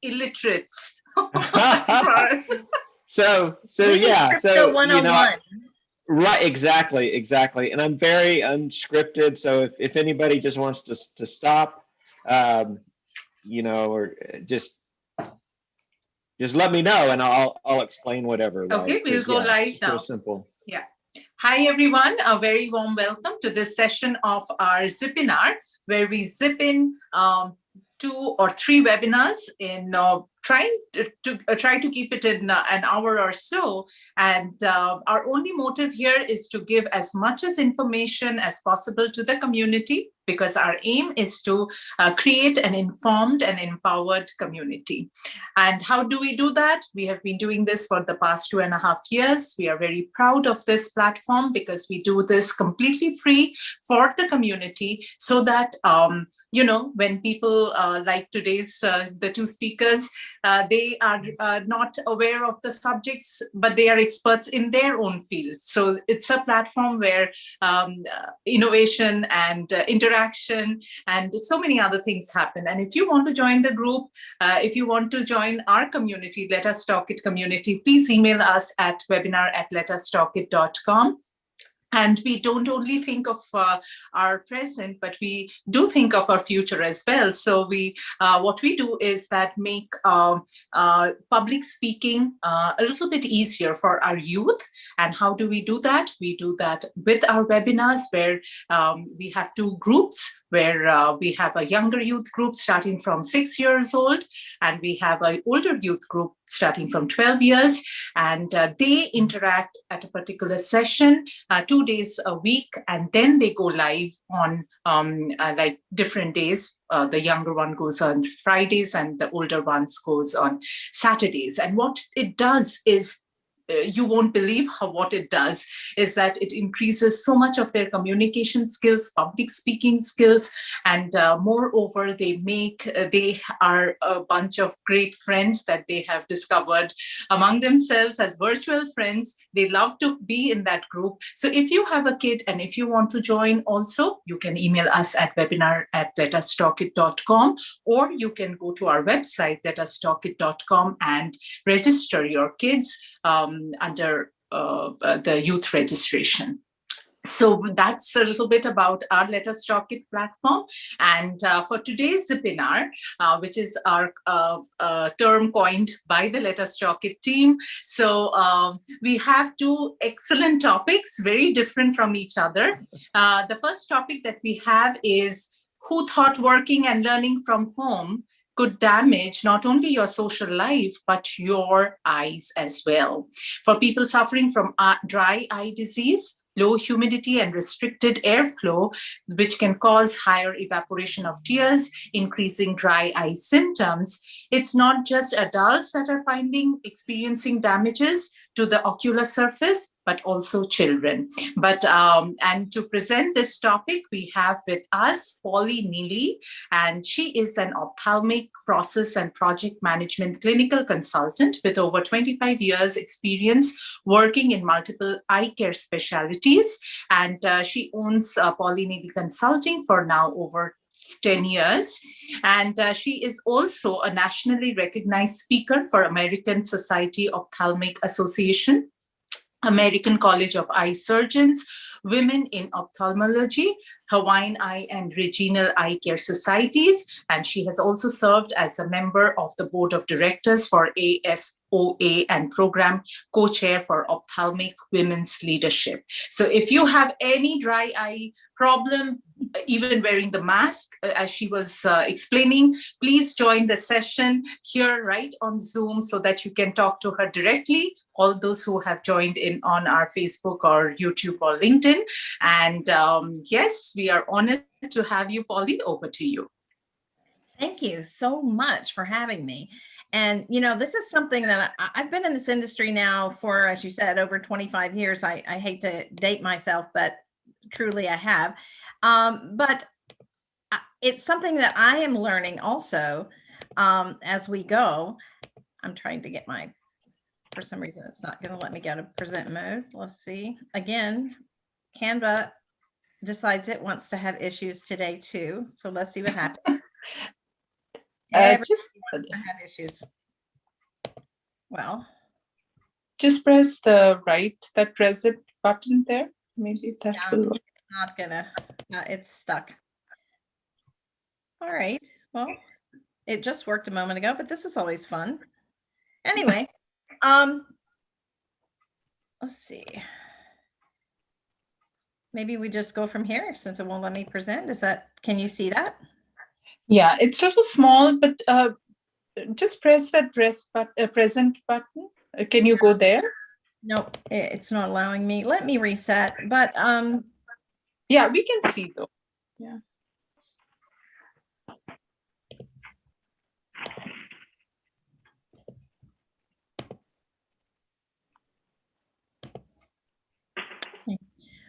illiterates. So This yeah, is crypto so 101. right, exactly. And I'm very unscripted. So if anybody just wants to stop, or just let me know and I'll explain whatever. Okay, we'll go live it's now. real simple. Yeah. Hi, everyone. A very warm welcome to this session of our ZIPINAR, where we zip in 2 or 3 webinars in trying to keep it in an hour or so. And our only motive here is to give as much as information as possible to the community, because our aim is to create an informed and empowered community. And how do we do that? We have been doing this for the past 2.5 years. We are very proud of this platform because we do this completely free for the community, so that when people like today's the 2 speakers, they are not aware of the subjects, but they are experts in their own fields. So it's a platform where innovation and interaction and so many other things happen. And if you want to join the group, if you want to join our community, Let Us Talk It community, please email us at webinar@letustalkit.com. And we don't only think of our present, but we do think of our future as well. So what we do is that make public speaking a little bit easier for our youth. And how do we do that? We do that with our webinars, where we have 2 groups, where we have a younger youth group starting from 6 years old, and we have an older youth group starting from 12 years. And they interact at a particular session 2 days a week, and then they go live on like different days. The younger one goes on Fridays and the older ones goes on Saturdays. And what it does is, you won't believe what it does, is that it increases so much of their communication skills, public speaking skills, and moreover, they are a bunch of great friends that they have discovered among themselves as virtual friends. They love to be in that group. So if you have a kid and if you want to join also, you can email us at webinar@letustalkit.com, or you can go to our website, letustalkit.com, and register your kids under the youth registration. So that's a little bit about our Let Us Talk It platform. And for today's ZIPINAR, which is our term coined by the Let Us Talk It team. So we have 2 excellent topics, very different from each other. The first topic that we have is, who thought working and learning from home could damage not only your social life, but your eyes as well. For people suffering from dry eye disease, low humidity and restricted airflow, which can cause higher evaporation of tears, increasing dry eye symptoms, it's not just adults that are experiencing damages to the ocular surface, but also children. And to present this topic, we have with us Polly Neely, and she is an ophthalmic process and project management clinical consultant with over 25 years experience working in multiple eye care specialties. And she owns Polly Neely Consulting for now over 10 years. And she is also a nationally recognized speaker for American Society Ophthalmic Association, American College of Eye Surgeons, Women in Ophthalmology, Hawaiian Eye and Regional Eye Care Societies, and she has also served as a member of the board of directors for ASOA and program co-chair for Ophthalmic Women's Leadership. So if you have any dry eye problem, even wearing the mask, as she was explaining, please join the session here right on Zoom so that you can talk to her directly. All those who have joined in on our Facebook or YouTube or LinkedIn. And yes, we are honored to have you, Polly. Over to you. Thank you so much for having me. And, this is something that I've been in this industry now for, as you said, over 25 years. I hate to date myself, but truly I have. But it's something that I am learning also as we go. I'm trying to get for some reason, it's not going to let me go to present mode. Let's see. Again, Canva decides it wants to have issues today too. So let's see what happens. Just have issues. Well, just press the that reset button there. Maybe that yeah, will work. not gonna, it's stuck. All right, well, it just worked a moment ago, but this is always fun. Anyway, let's see. Maybe we just go from here since it won't let me present. Can you see that? Yeah, it's a little small, but just press that present button. Can you go there? Nope, it's not allowing me. Let me reset, but yeah, we can see though. Yeah.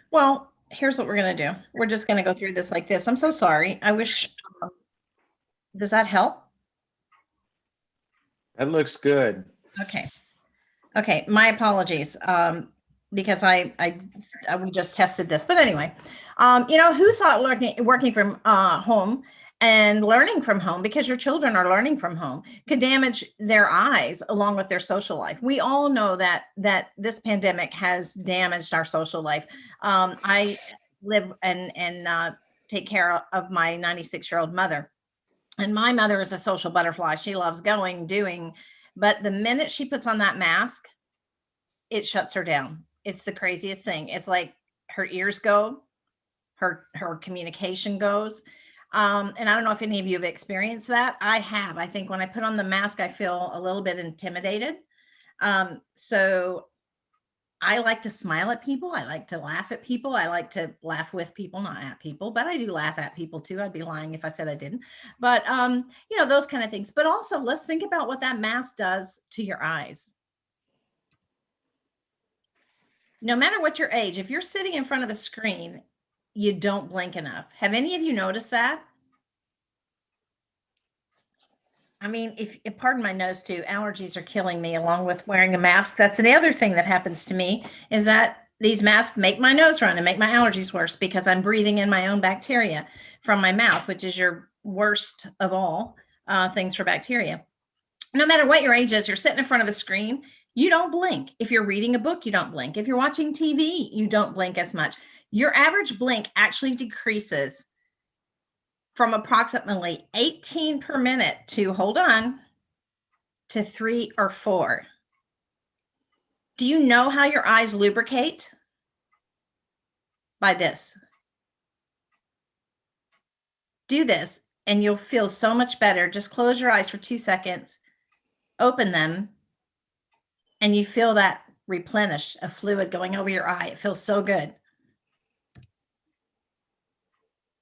Well, here's what we're going to do. We're just going to go through this like this. I'm so sorry. I wish, does that help? That looks good. Okay. Okay. My apologies. Because we just tested this, but anyway, who thought working from home and learning from home, because your children are learning from home, could damage their eyes along with their social life. We all know that this pandemic has damaged our social life. I live and take care of my 96-year-old mother, and my mother is a social butterfly. She loves going, doing, but the minute she puts on that mask, it shuts her down. It's the craziest thing. It's like her ears go, her communication goes. And I don't know if any of you have experienced that. I have. I think when I put on the mask, I feel a little bit intimidated. So I like to smile at people. I like to laugh at people. I like to laugh with people, not at people, but I do laugh at people too. I'd be lying if I said I didn't. But, those kind of things. But also let's think about what that mask does to your eyes. No matter what your age, if you're sitting in front of a screen, you don't blink enough. Have any of you noticed that? I mean, if pardon my nose too, allergies are killing me along with wearing a mask. That's the other thing that happens to me, is that these masks make my nose run and make my allergies worse because I'm breathing in my own bacteria from my mouth, which is your worst of all things for bacteria. No matter what your age is, you're sitting in front of a screen, you don't blink. If you're reading a book, you don't blink. If you're watching TV, you don't blink as much. Your average blink actually decreases from approximately 18 per minute to, hold on, to 3 or 4. Do you know how your eyes lubricate? By this. Do this and you'll feel so much better. Just close your eyes for 2 seconds, open them, and you feel that replenish of fluid going over your eye. It feels so good.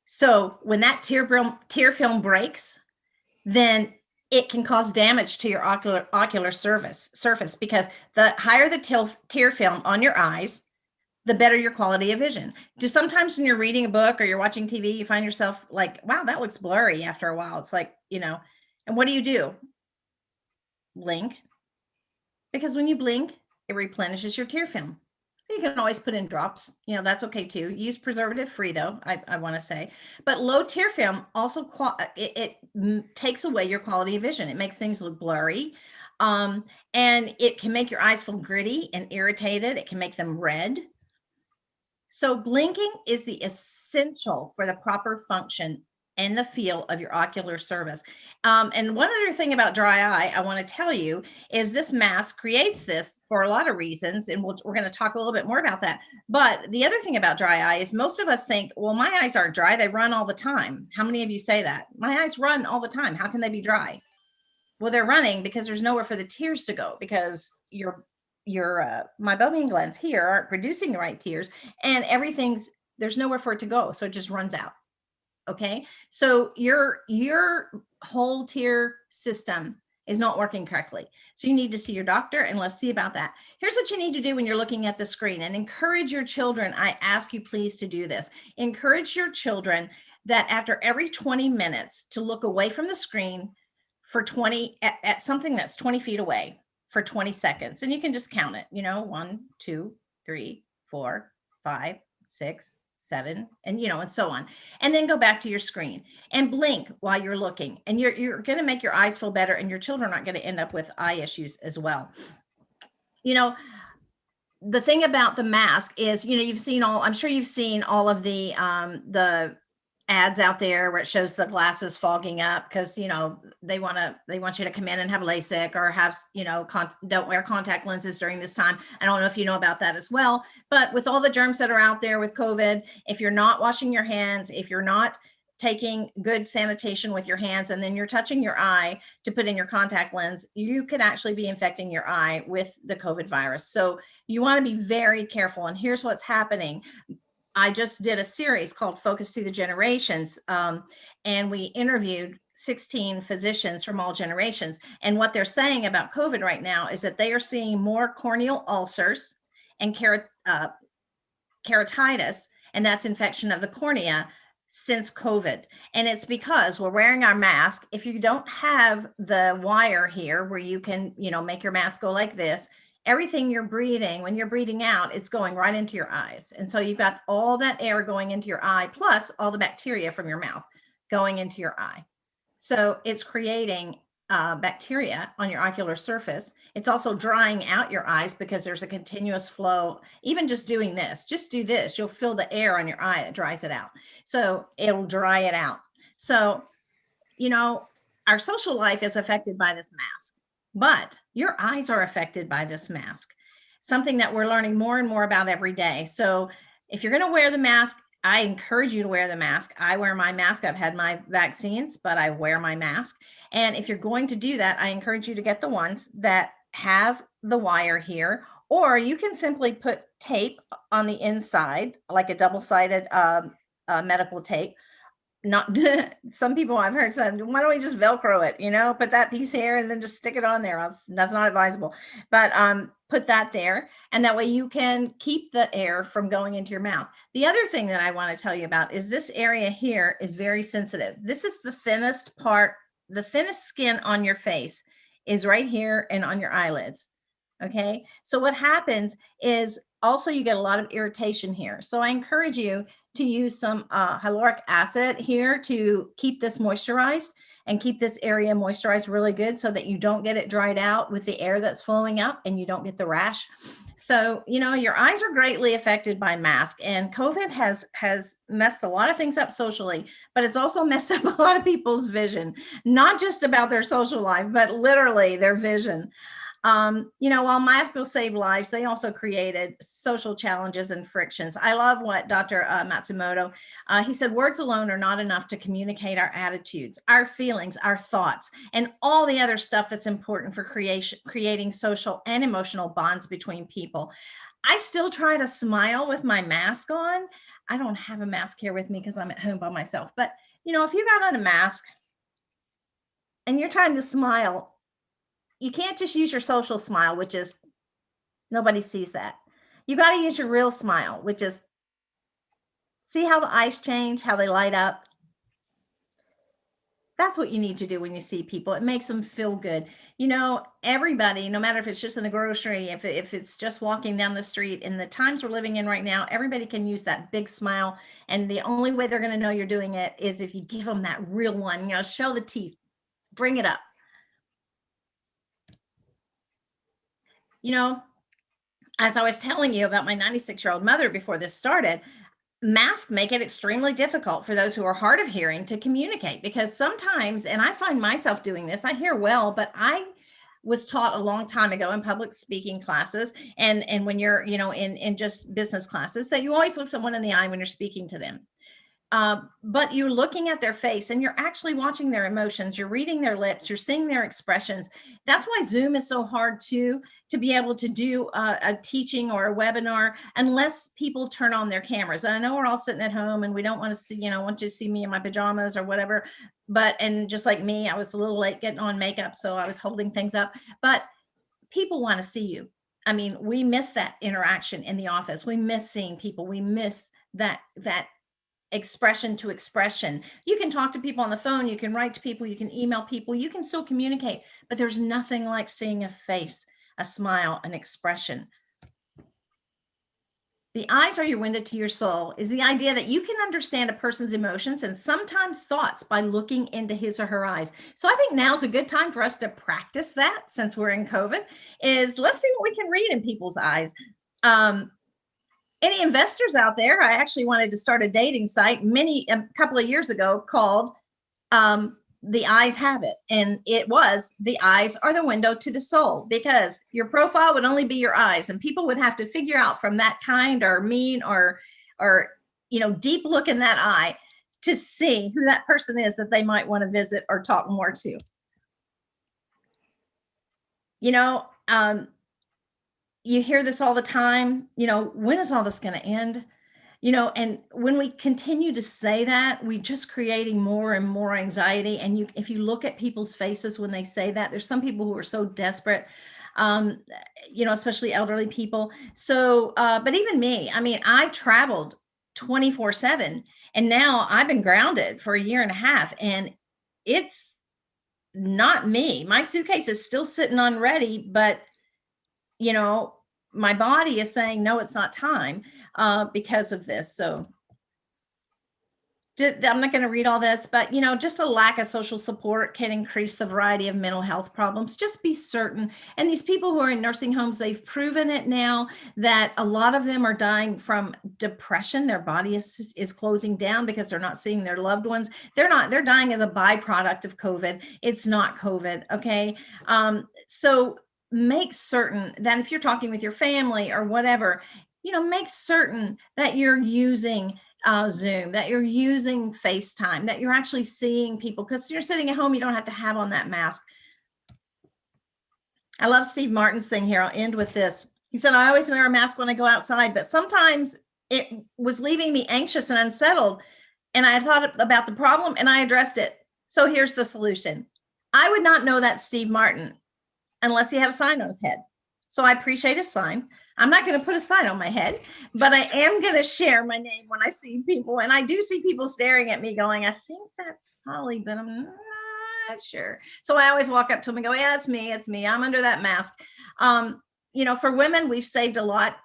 So when that tear film breaks, then it can cause damage to your ocular surface, because the higher the tear film on your eyes, the better your quality of vision. Just sometimes when you're reading a book or you're watching TV, you find yourself like, wow, that looks blurry after a while. It's like, and what do? Blink. Because when you blink, it replenishes your tear film. You can always put in drops, that's okay too. Use preservative free though, I want to say. But low tear film also, it takes away your quality of vision. It makes things look blurry. And it can make your eyes feel gritty and irritated. It can make them red. So blinking is the essential for the proper function and the feel of your ocular surface. And one other thing about dry eye I want to tell you is this mask creates this for a lot of reasons, and we're going to talk a little bit more about that. But the other thing about dry eye is most of us think, well, my eyes aren't dry, they run all the time. How many of you say that? My eyes run all the time. How can they be dry? Well, they're running because there's nowhere for the tears to go, because your meibomian glands here aren't producing the right tears, and there's nowhere for it to go, so it just runs out. Okay, so your whole tear system is not working correctly. So you need to see your doctor, and let's see about that. Here's what you need to do when you're looking at the screen, and encourage your children. I ask you please to do this. Encourage your children that after every 20 minutes to look away from the screen for at something that's 20 feet away for 20 seconds. And you can just count it, 1, 2, 3, 4, 5, 6, 7, and and so on. And then go back to your screen and blink while you're looking. And you're going to make your eyes feel better, and your children aren't going to end up with eye issues as well. The thing about the mask is, I'm sure you've seen all of the ads out there where it shows the glasses fogging up because they want you to come in and have LASIK or have don't wear contact lenses during this time. I don't know if you know about that as well, but with all the germs that are out there with COVID, if you're not washing your hands, if you're not taking good sanitation with your hands, and then you're touching your eye to put in your contact lens, you could actually be infecting your eye with the COVID virus. So you want to be very careful. And here's what's happening. I just did a series called Focus Through the Generations, and we interviewed 16 physicians from all generations. And what they're saying about COVID right now is that they are seeing more corneal ulcers and keratitis, and that's infection of the cornea, since COVID. And it's because we're wearing our mask. If you don't have the wire here where you can, make your mask go like this, everything you're breathing, when you're breathing out, it's going right into your eyes. And so you've got all that air going into your eye, plus all the bacteria from your mouth going into your eye. So it's creating bacteria on your ocular surface. It's also drying out your eyes because there's a continuous flow. Even just doing this, just do this, you'll feel the air on your eye that dries it out. So it'll dry it out. So, our social life is affected by this mask, but your eyes are affected by this mask, something that we're learning more and more about every day. So if you're going to wear the mask, I encourage you to wear the mask. I wear my mask. I've had my vaccines, but I wear my mask. And if you're going to do that, I encourage you to get the ones that have the wire here, or you can simply put tape on the inside, like a double-sided medical tape. Not some people I've heard said, why don't we just Velcro it, put that piece here and then just stick it on there. That's not advisable, but put that there. And that way you can keep the air from going into your mouth. The other thing that I want to tell you about is this area here is very sensitive. This is the thinnest part, the thinnest skin on your face is right here and on your eyelids. Okay. So what happens is also you get a lot of irritation here. So I encourage you to use some hyaluronic acid here to keep this moisturized and keep this area moisturized really good so that you don't get it dried out with the air that's flowing up and you don't get the rash. So, your eyes are greatly affected by mask, and COVID has messed a lot of things up socially, but it's also messed up a lot of people's vision, not just about their social life, but literally their vision. While masks will save lives, they also created social challenges and frictions. I love what Dr. Matsumoto, he said, words alone are not enough to communicate our attitudes, our feelings, our thoughts, and all the other stuff that's important for creating social and emotional bonds between people. I still try to smile with my mask on. I don't have a mask here with me because I'm at home by myself. But, if you got on a mask and you're trying to smile, you can't just use your social smile, which is nobody sees that. You got to use your real smile, which is see how the eyes change, how they light up. That's what you need to do when you see people. It makes them feel good. Everybody, no matter if it's just in the grocery, if it's just walking down the street, in the times we're living in right now, everybody can use that big smile. And the only way they're going to know you're doing it is if you give them that real one, show the teeth, bring it up. As I was telling you about my 96-year-old mother before this started, masks make it extremely difficult for those who are hard of hearing to communicate, because sometimes, and I find myself doing this, I hear well, but I was taught a long time ago in public speaking classes and when you're, in just business classes, that you always look someone in the eye when you're speaking to them. But you're looking at their face and you're actually watching their emotions. You're reading their lips. You're seeing their expressions. That's why Zoom is so hard to be able to do a teaching or a webinar unless people turn on their cameras. And I know we're all sitting at home and we don't want to see, want you to see me in my pajamas or whatever. And just like me, I was a little late getting on makeup, so I was holding things up. But people want to see you. I mean, we miss that interaction in the office. We miss seeing people. We miss that expression to expression. You can talk to people on the phone, you can write to people, you can email people, you can still communicate, but there's nothing like seeing a face, a smile, an expression. The eyes are your window to your soul is the idea that you can understand a person's emotions and sometimes thoughts by looking into his or her eyes. So I think now's a good time for us to practice that since we're in COVID, is let's see what we can read in people's eyes. Any investors out there, I actually wanted to start a dating site a couple of years ago called The Eyes Have It. And it was, the eyes are the window to the soul, because your profile would only be your eyes, and people would have to figure out from that kind or mean or deep look in that eye to see who that person is that they might want to visit or talk more to. You hear this all the time, when is all this going to end? And when we continue to say that, we're just creating more and more anxiety. And if you look at people's faces when they say that, there's some people who are so desperate, especially elderly people. So, but even me, I traveled 24/7, and now I've been grounded for a year and a half, and it's not me. My suitcase is still sitting on ready, but my body is saying, no, it's not time because of this. So I'm not going to read all this, but just a lack of social support can increase the variety of mental health problems. Just be certain. And these people who are in nursing homes, they've proven it now that a lot of them are dying from depression. Their body is closing down because they're not seeing their loved ones. They're dying as a byproduct of COVID. It's not COVID. Okay. So make certain that if you're talking with your family or whatever, make certain that you're using Zoom, that you're using FaceTime, that you're actually seeing people, because you're sitting at home, you don't have to have on that mask. I love Steve Martin's thing here. I'll end with this. He said, I always wear a mask when I go outside, but sometimes it was leaving me anxious and unsettled. And I thought about the problem and I addressed it. So here's the solution. I would not know that Steve Martin unless he had a sign on his head. So I appreciate his sign. I'm not going to put a sign on my head, but I am going to share my name when I see people. And I do see people staring at me going, I think that's Polly, but I'm not sure. So I always walk up to them and go, yeah, it's me. It's me. I'm under that mask. For women, we've saved a lot,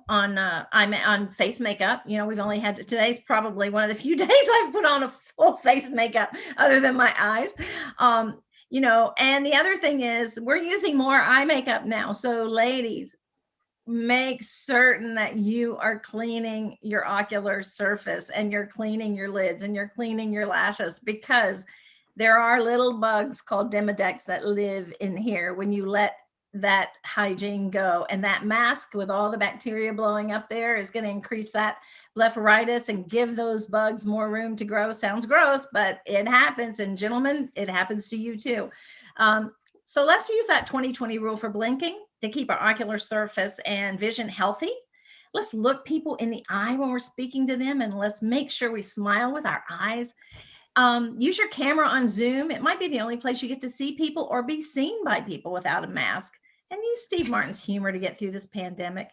on face makeup. We've only had today's probably one of the few days I've put on a full face makeup other than my eyes. And the other thing is we're using more eye makeup now. So ladies, make certain that you are cleaning your ocular surface and you're cleaning your lids and you're cleaning your lashes, because there are little bugs called Demodex that live in here when you let that hygiene go. And that mask with all the bacteria blowing up there is going to increase that blepharitis and give those bugs more room to grow. Sounds gross, but it happens. And gentlemen, it happens to you too. So let's use that 20/20 rule for blinking to keep our ocular surface and vision healthy. Let's look people in the eye when we're speaking to them, and let's make sure we smile with our eyes. Use your camera on Zoom. It might be the only place you get to see people or be seen by people without a mask. And use Steve Martin's humor to get through this pandemic.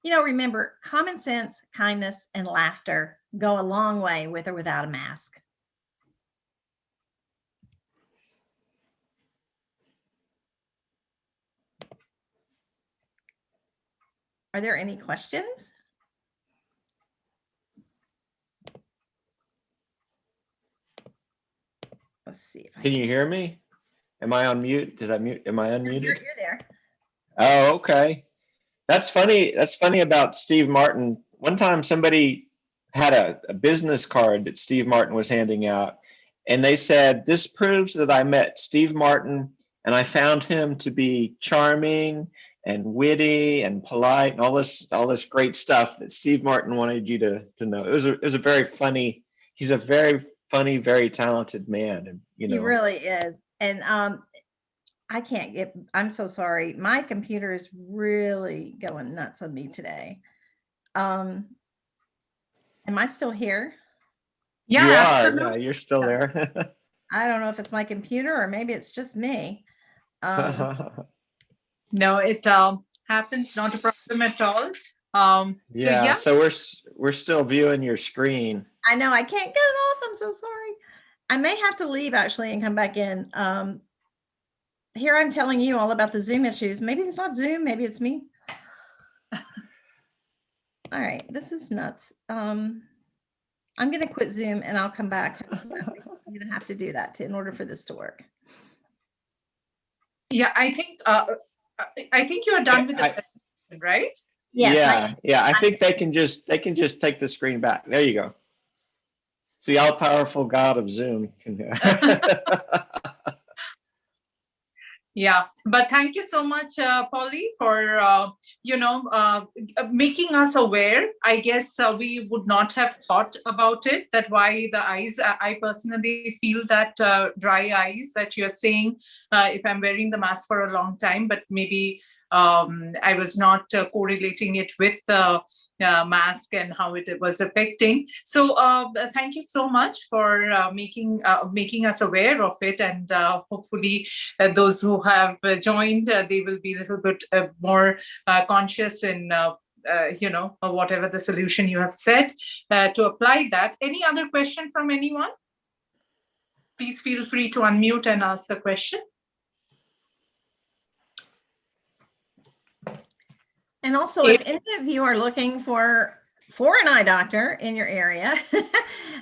Remember, common sense, kindness, and laughter go a long way with or without a mask. Are there any questions? Let's see if Can you hear me? Am I on mute? Did I mute? Am I unmuted? You're there. Oh, okay. That's funny. That's funny about Steve Martin. One time somebody had a business card that Steve Martin was handing out, and they said, this proves that I met Steve Martin and I found him to be charming and witty and polite and all this great stuff that Steve Martin wanted you to know. It was a very funny, he's a very funny, very talented man. And He really is. And I'm so sorry. My computer is really going nuts on me today. Am I still here? Yeah, you are. absolutely. Yeah, you're still there. I don't know if it's my computer or maybe it's just me. No, it happens. Not a problem at all. So we're still viewing your screen. I know, I can't get it off. I'm so sorry. I may have to leave actually and come back in. Here I'm telling you all about the Zoom issues. Maybe it's not Zoom, maybe it's me. All right, this is nuts. I'm going to quit Zoom and I'll come back. I'm going to have to do that in order for this to work. Yeah, I think you are done with the presentation, right? Yes, I think they can just take the screen back. There you go. It's the all-powerful God of Zoom. Yeah, but thank you so much, Polly, for making us aware. I guess we would not have thought about it. That why the eyes. I personally feel that dry eyes that you're saying. If I'm wearing the mask for a long time, but maybe I was not correlating it with the mask and how it was affecting. So thank you so much for making us aware of it, and hopefully those who have joined, they will be a little bit more conscious in whatever the solution you have said to apply that. Any other question from anyone? Please feel free to unmute and ask the question. And also, if any of you are looking for an eye doctor in your area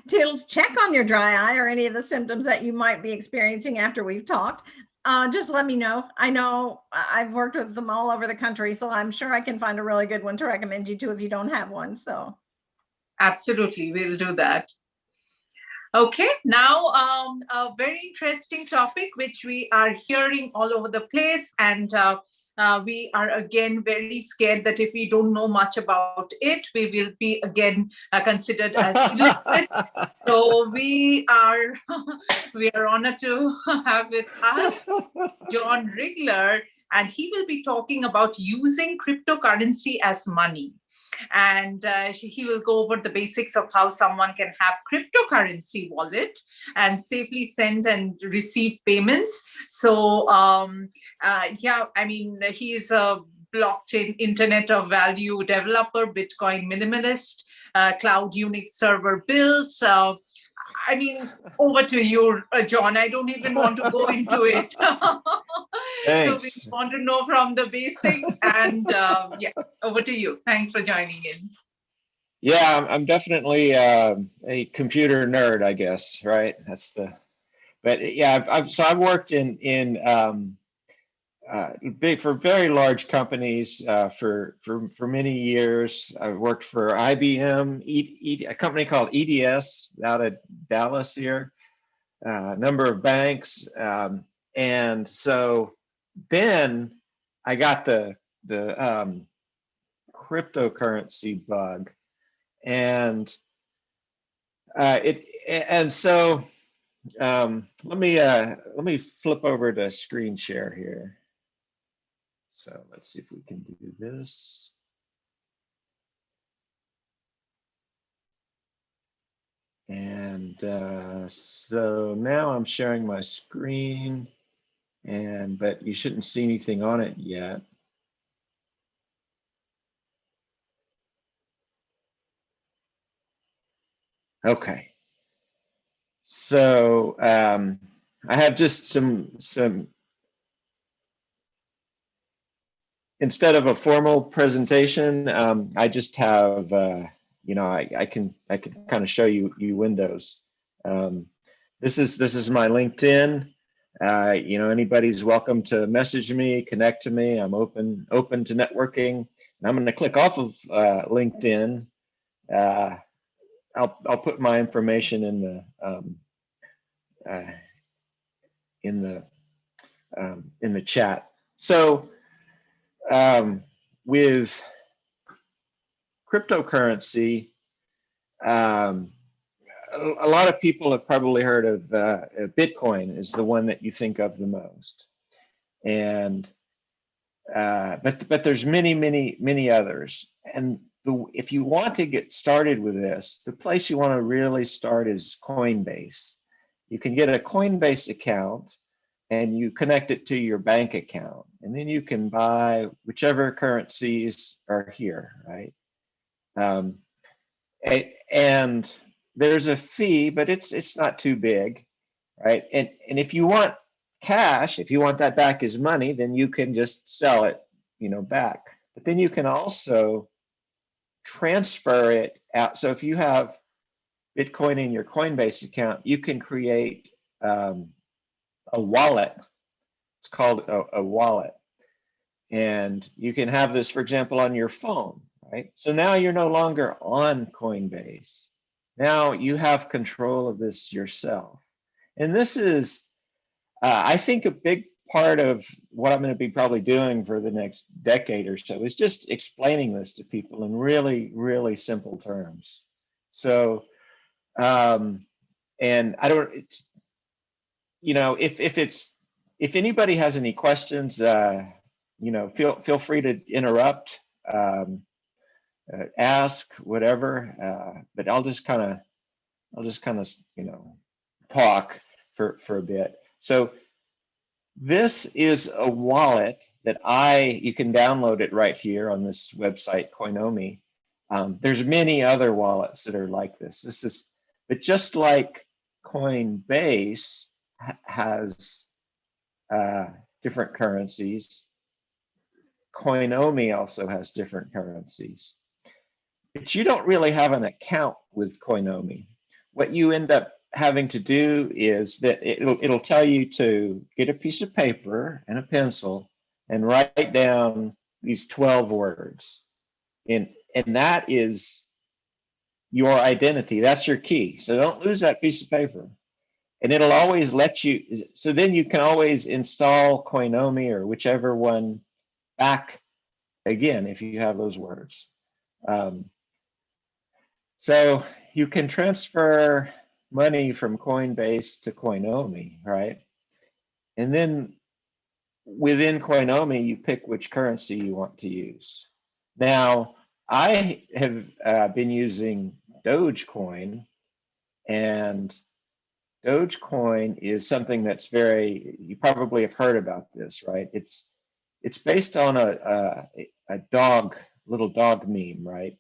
to check on your dry eye or any of the symptoms that you might be experiencing after we've talked, just let me know. I know I've worked with them all over the country, so I'm sure I can find a really good one to recommend you to if you don't have one. So absolutely, we'll do that. Okay, now a very interesting topic which we are hearing all over the place, and we are again very scared that if we don't know much about it, we will be again considered as illiterate. So we are honored to have with us John Rigler, and he will be talking about using cryptocurrency as money. And he will go over the basics of how someone can have cryptocurrency wallet and safely send and receive payments. So he is a blockchain Internet of Value developer, Bitcoin minimalist, cloud Unix server builds. Over to you, John. I don't even want to go into it. So we want to know from the basics, and over to you. Thanks for joining in. Yeah, I'm definitely a computer nerd, I guess, right? But yeah, I've worked in for very large companies for many years. I've worked for IBM, a company called EDS out of Dallas here, a number of banks, and so then I got the cryptocurrency bug, and so let me flip over to screen share here. So let's see if we can do this. And so now I'm sharing my screen, but you shouldn't see anything on it yet. Okay. So I have just some instead of a formal presentation, I just have I can kind of show you windows. This is my LinkedIn. Anybody's welcome to message me, connect to me. I'm open to networking. And I'm going to click off of LinkedIn. I'll put my information in the chat. So with cryptocurrency, a lot of people have probably heard of Bitcoin is the one that you think of the most, and but there's many others. And if you want to get started with this, the place you want to really start is Coinbase. You can get a Coinbase account and you connect it to your bank account, and then you can buy whichever currencies are here, right? And there's a fee, but it's not too big, right? And if you want cash, if you want that back as money, then you can just sell it, back. But then you can also transfer it out. So if you have Bitcoin in your Coinbase account, you can create a wallet. It's called a wallet. And you can have this, for example, on your phone, right? So now you're no longer on Coinbase. Now you have control of this yourself. And this is, I think, a big part of what I'm going to be probably doing for the next decade or so is just explaining this to people in really, really simple terms. So, and I don't, if anybody has any questions, feel free to interrupt, ask, whatever. But I'll just kind of, talk for a bit. So this is a wallet that you can download it right here on this website, Coinomi. There's many other wallets that are like this. But just like Coinbase has different currencies, Coinomi also has different currencies. But you don't really have an account with Coinomi. What you end up having to do is that it'll tell you to get a piece of paper and a pencil and write down these 12 words. And that is your identity. That's your key. So don't lose that piece of paper. And it'll always let you, so then you can always install Coinomi or whichever one back again if you have those words. So you can transfer money from Coinbase to Coinomi, right? And then within Coinomi, you pick which currency you want to use. Now, I have been using Dogecoin, and Dogecoin is something that's you probably have heard about this, right? It's based on a little dog meme, right?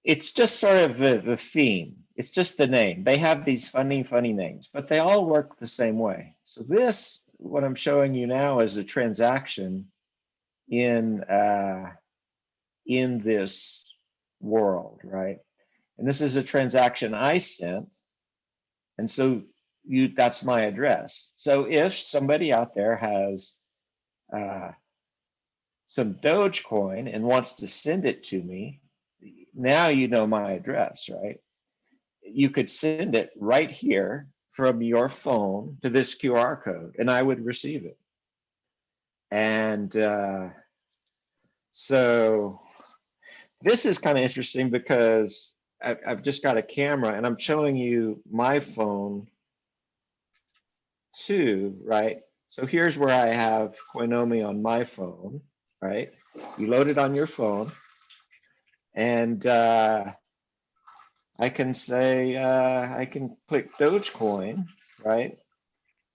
It's just sort of the theme. It's just the name. They have these funny names, but they all work the same way. So what I'm showing you now is a transaction in this world, right? And this is a transaction I sent. And so that's my address. So if somebody out there has some Dogecoin and wants to send it to me, now you know my address, right? You could send it right here from your phone to this QR code, and I would receive it. And so this is kind of interesting because I've just got a camera and I'm showing you my phone too, right? So here's where I have Coinomi on my phone, right? You load it on your phone, and I can say, I can click Dogecoin, right?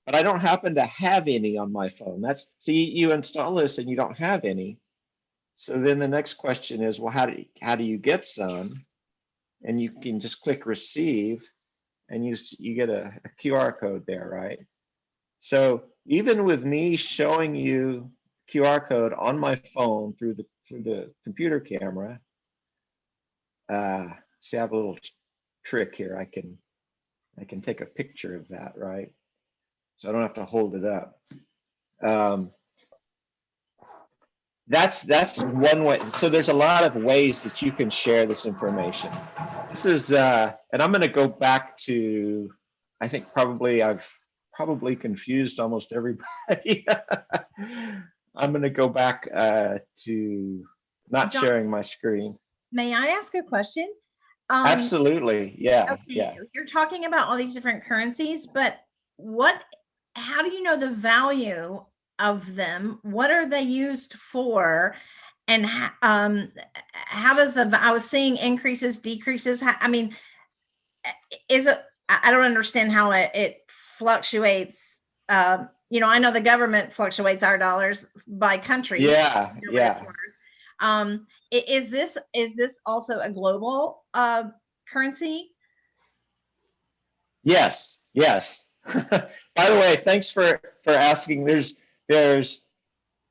But I don't happen to have any on my phone. See, you install this and you don't have any. So then the next question is, well, how do you get some? And you can just click receive, and you get a QR code there, right? So even with me showing you QR code on my phone through the computer camera, see, I have a little trick here. I can take a picture of that, right? So I don't have to hold it up. That's one way. So there's a lot of ways that you can share this information. This is, and I'm going to go back to, I think I've probably confused almost everybody. I'm going to go back to not John, sharing my screen. May I ask a question? Absolutely, yeah, okay, yeah. You're talking about all these different currencies, but how do you know the value of them? What are they used for? And how does I was seeing increases, decreases. I mean, I don't understand how it fluctuates. I know the government fluctuates our dollars by countries. Yeah, yeah. Is this also a global currency? Yes, yes. By the way, thanks for asking. There's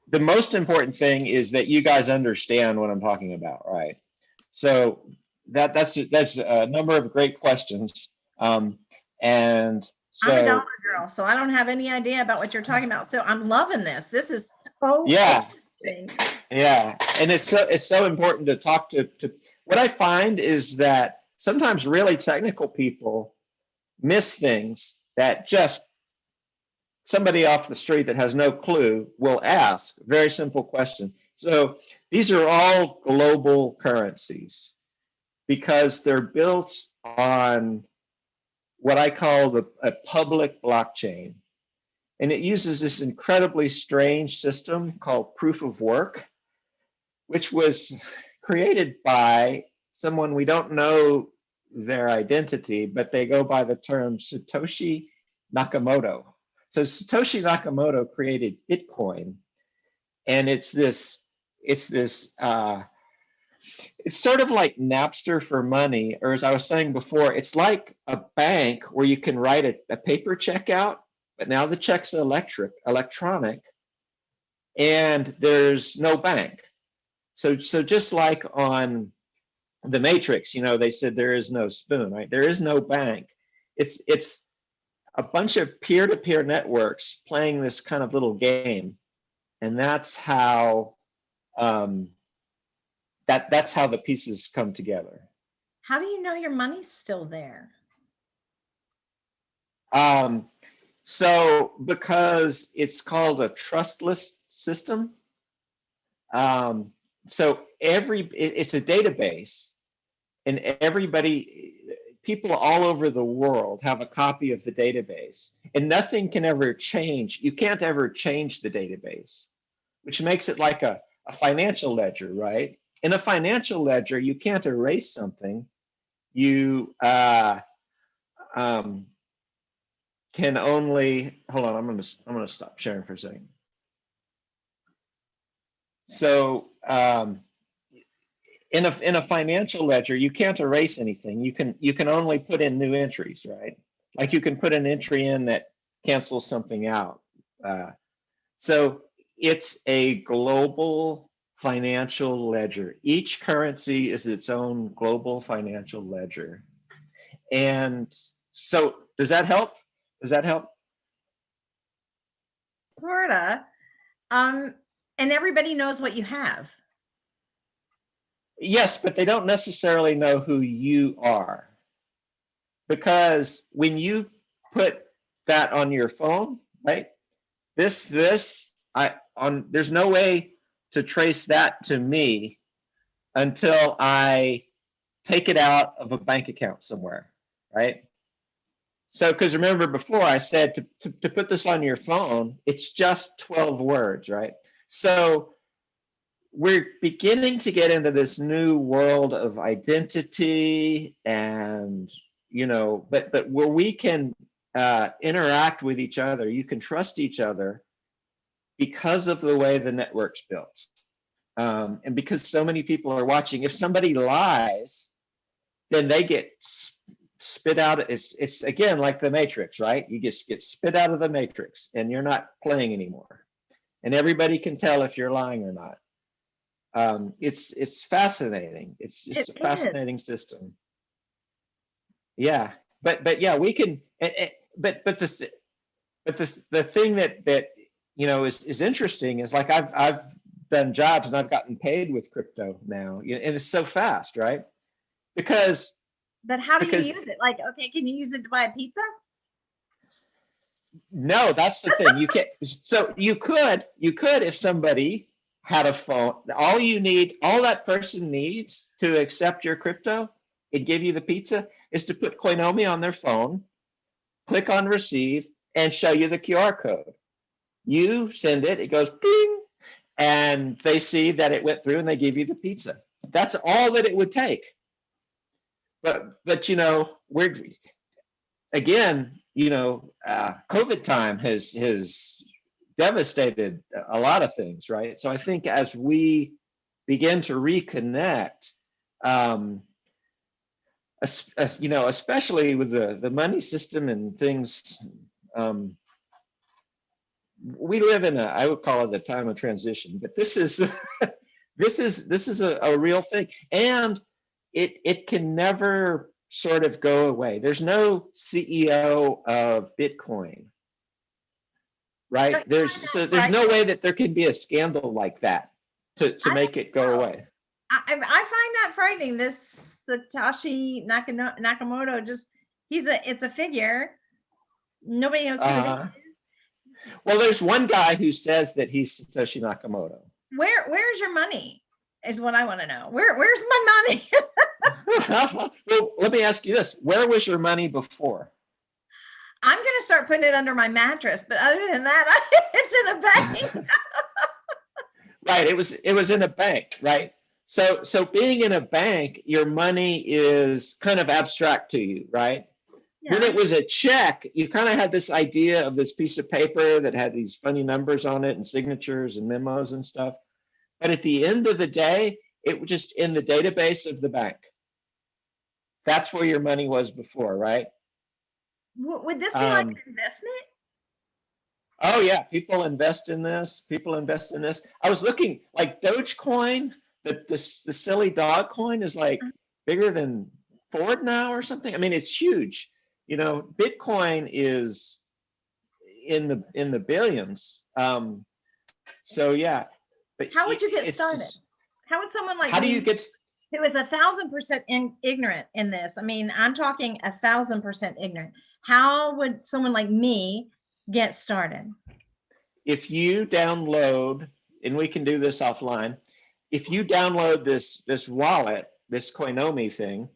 the most important thing is that you guys understand what I'm talking about, right? So that's a number of great questions. And I'm a dollar so, girl, so I don't have any idea about what you're talking about. So I'm loving this. This is so yeah, interesting. yeah. And it's so important to talk to what I find is that sometimes really technical people miss things that just somebody off the street that has no clue will ask. Very simple question. So these are all global currencies because they're built on what I call a public blockchain. And it uses this incredibly strange system called proof of work, which was created by someone we don't know their identity, but they go by the term Satoshi Nakamoto. So Satoshi Nakamoto created Bitcoin, and it's sort of like Napster for money, or as I was saying before, it's like a bank where you can write a paper check out, but now the check's electronic, and there's no bank. So just like on the Matrix, they said there is no spoon, right? There is no bank. It's a bunch of peer-to-peer networks playing this kind of little game, and that's how that's how the pieces come together. How do you know your money's still there? So because it's called a trustless system, so it's a database, and people all over the world have a copy of the database, and nothing can ever change. You can't ever change the database, which makes it like a financial ledger, right? In a financial ledger, you can't erase something. You can only hold on. I'm gonna stop sharing for a second. So in a financial ledger, you can't erase anything. You can only put in new entries, right? Like you can put an entry in that cancels something out. So it's a global financial ledger. Each currency is its own global financial ledger. And so does that help? Does that help? Sorta. And everybody knows what you have. Yes, but they don't necessarily know who you are. Because when you put that on your phone, right? There's no way to trace that to me until I take it out of a bank account somewhere, right? So, because remember before I said to put this on your phone, it's just 12 words, right? So we're beginning to get into this new world of identity and, but where we can interact with each other, you can trust each other because of the way the network's built. And because so many people are watching, if somebody lies, then they get spit out. It's again like the Matrix, right? You just get spit out of the Matrix and you're not playing anymore. And everybody can tell if you're lying or not. It's fascinating. It's just a fascinating system. Yeah, but yeah, we can. But the thing that is interesting is like I've done jobs and I've gotten paid with crypto now, and it's so fast, right? Because But how do you use it? Like, okay, can you use it to buy a pizza? No, that's the thing. You can't. So you could if somebody had a phone. All that person needs to accept your crypto and give you the pizza is to put Koinomi on their phone, click on receive, and show you the QR code. You send it, it goes ding, and they see that it went through and they give you the pizza. That's all that it would take. But we're again, COVID time has devastated a lot of things, right? So I think as we begin to reconnect, especially with the money system and things we live in I would call it a time of transition, but this is this is a real thing, and it can never sort of go away. There's no CEO of Bitcoin, right? There's no way that there can be a scandal like that to make it go away. I find that frightening. This Satoshi Nakamoto, just it's a figure. Nobody knows who it is. Well, there's one guy who says that he's Satoshi Nakamoto. Where's your money? Is what I want to know. Where's my money? Well, let me ask you this: where was your money before? I'm gonna start putting it under my mattress, but other than that, it's in a bank. Right. It was in a bank, right? So being in a bank, your money is kind of abstract to you, right? Yeah. When it was a check, you kind of had this idea of this piece of paper that had these funny numbers on it and signatures and memos and stuff. But at the end of the day, it was just in the database of the bank. That's where your money was before, right? Would this be like an investment? Oh yeah, people invest in this. I was looking like Dogecoin, the silly dog coin is like bigger than Ford now or something. I mean, it's huge. You know, Bitcoin is in the billions. So yeah. But how would you get started? How would someone like me, who is 1,000% ignorant in this? I mean, I'm talking 1,000% ignorant. How would someone like me get started? If you download, and we can do this offline, if you download this wallet, this Coinomi thing,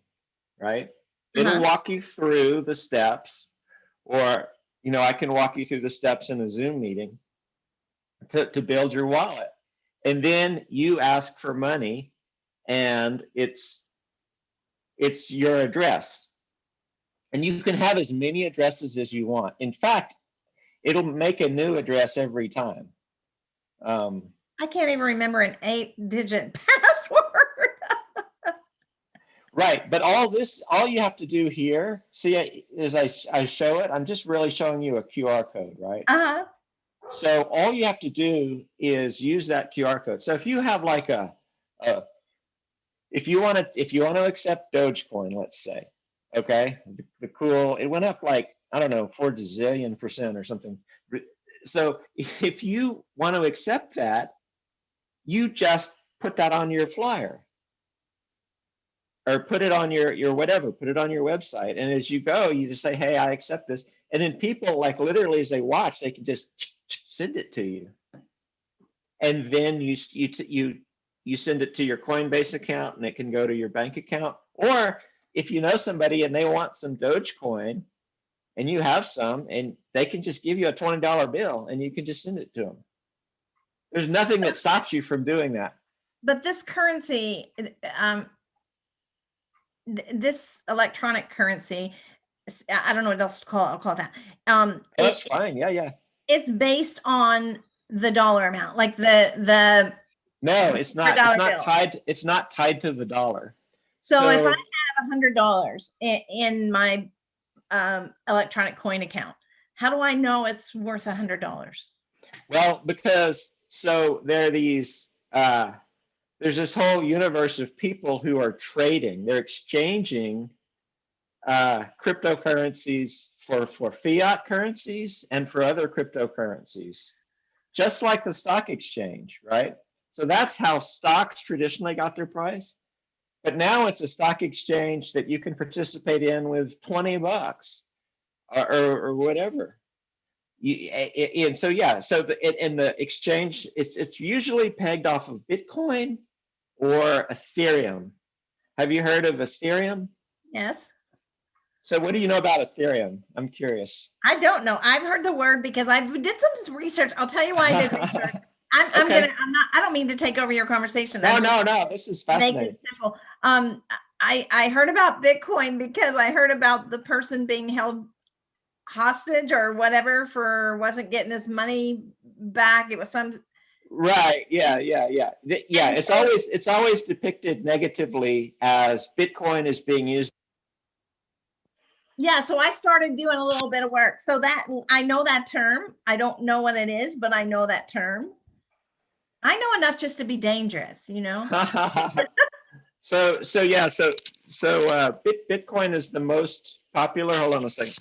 right? It'll walk you through the steps, or I can walk you through the steps in a Zoom meeting to build your wallet. And then you ask for money, and it's your address. And you can have as many addresses as you want. In fact, it'll make a new address every time. I can't even remember an 8-digit password. Right, but all you have to do here, see, as I show it, I'm just really showing you a QR code, right? So all you have to do is use that QR code. So if you have like if you want to accept Dogecoin, let's say, okay, it went up like, I don't know, 4 gazillion% or something. So if you want to accept that, you just put that on your flyer, or put it on your whatever, put it on your website. And as you go, you just say, hey, I accept this. And then people, like, literally as they watch, they can just send it to you. And then you send it to your Coinbase account, and it can go to your bank account. Or if you know somebody and they want some Dogecoin and you have some, and they can just give you a $20 bill and you can just send it to them. There's nothing that stops you from doing that. But this currency, this electronic currency, I don't know what else to call it. I'll call it that. That's fine. Yeah. It's based on the dollar amount, like the. No, it's not. It's not tied to the dollar. So if I have $100 in my electronic coin account, how do I know it's worth $100? Well, because there are these. There's this whole universe of people who are trading. They're exchanging cryptocurrencies for fiat currencies and for other cryptocurrencies, just like the stock exchange, right? So that's how stocks traditionally got their price. But now it's a stock exchange that you can participate in with $20 or whatever. In the exchange, it's usually pegged off of Bitcoin or Ethereum. Have you heard of Ethereum? Yes. So what do you know about Ethereum? I'm curious. I don't know. I've heard the word because I did some research. I'll tell you why I did research. I don't mean to take over your conversation. No. This is fascinating. Make it simple. I heard about Bitcoin because I heard about the person being held hostage or whatever wasn't getting his money back. It was some. Right. Yeah. It's always depicted negatively as Bitcoin is being used. Yeah, so I started doing a little bit of work. So that I know that term. I don't know what it is, but I know that term. I know enough just to be dangerous, you know? So Bitcoin is the most popular. Hold on a second.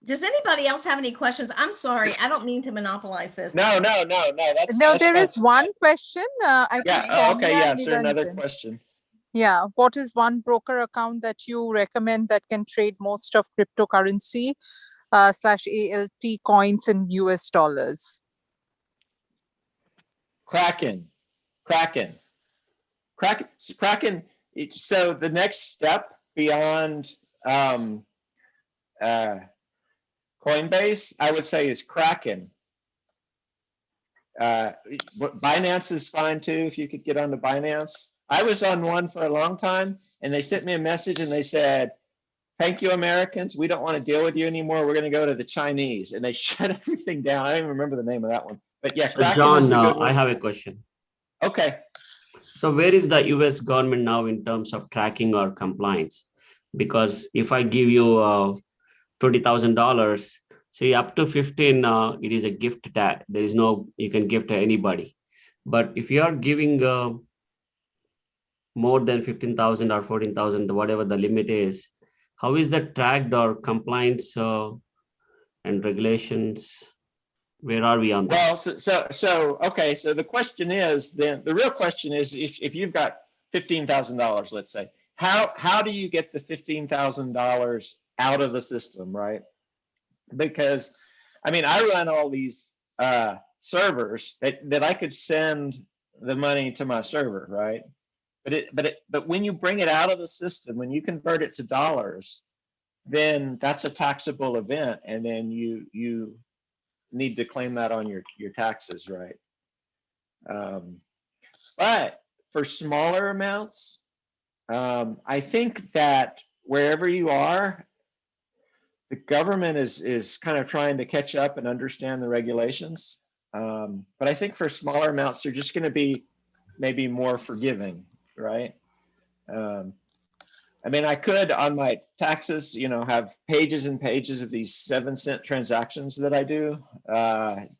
Does anybody else have any questions? I'm sorry, I don't mean to monopolize this. No. That's there is one question. I think Yeah. Soumya Okay. Yeah. and So another Niranjan. question. Yeah. What is one broker account that you recommend that can trade most of cryptocurrency / ALT coins in US dollars? Kraken. So the next step beyond Coinbase, I would say, is Kraken. Binance is fine too, if you could get onto Binance. I was on one for a long time, and they sent me a message and they said, "Thank you, Americans. We don't want to deal with you anymore. We're going to go to the Chinese," and they shut everything down. I don't even remember the name of that one, but yeah, So Kraken John, is a good I one. have a question. Okay. So where is the US government now in terms of tracking or compliance? Because if I give you $20,000, say up to 15, it is a gift tag. There is no, you can give to anybody. But if you are giving more than 15,000 or 14,000, whatever the limit is, how is that tracked or compliance and regulations? Where are we on that? Well, okay. So the question is, then the real question is, if you've got $15,000, let's say, how do you get the $15,000 out of the system, right? Because, I mean, I run all these servers that I could send the money to my server, right? But when you bring it out of the system, when you convert it to dollars, then that's a taxable event, and then you need to claim that on your taxes, right? But for smaller amounts, I think that wherever you are, the government is kind of trying to catch up and understand the regulations. But I think for smaller amounts, they're just going to be maybe more forgiving, right? I mean, I could on my taxes, have pages and pages of these 7-cent transactions that I do.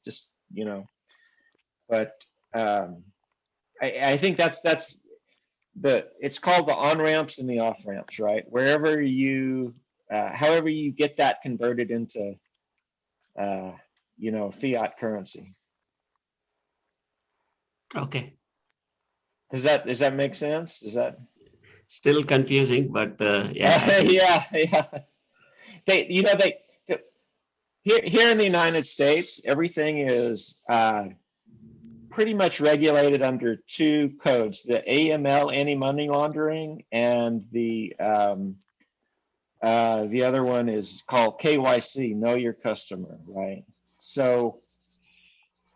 Just, but I think that's it's called the on ramps and the off ramps, right? Wherever however you get that converted into, fiat currency. Okay. Does that make sense? Is that Still confusing, but yeah. yeah. Here in the United States, everything is pretty much regulated under 2 codes: the AML, anti-money laundering, and the other one is called KYC, know your customer, right? So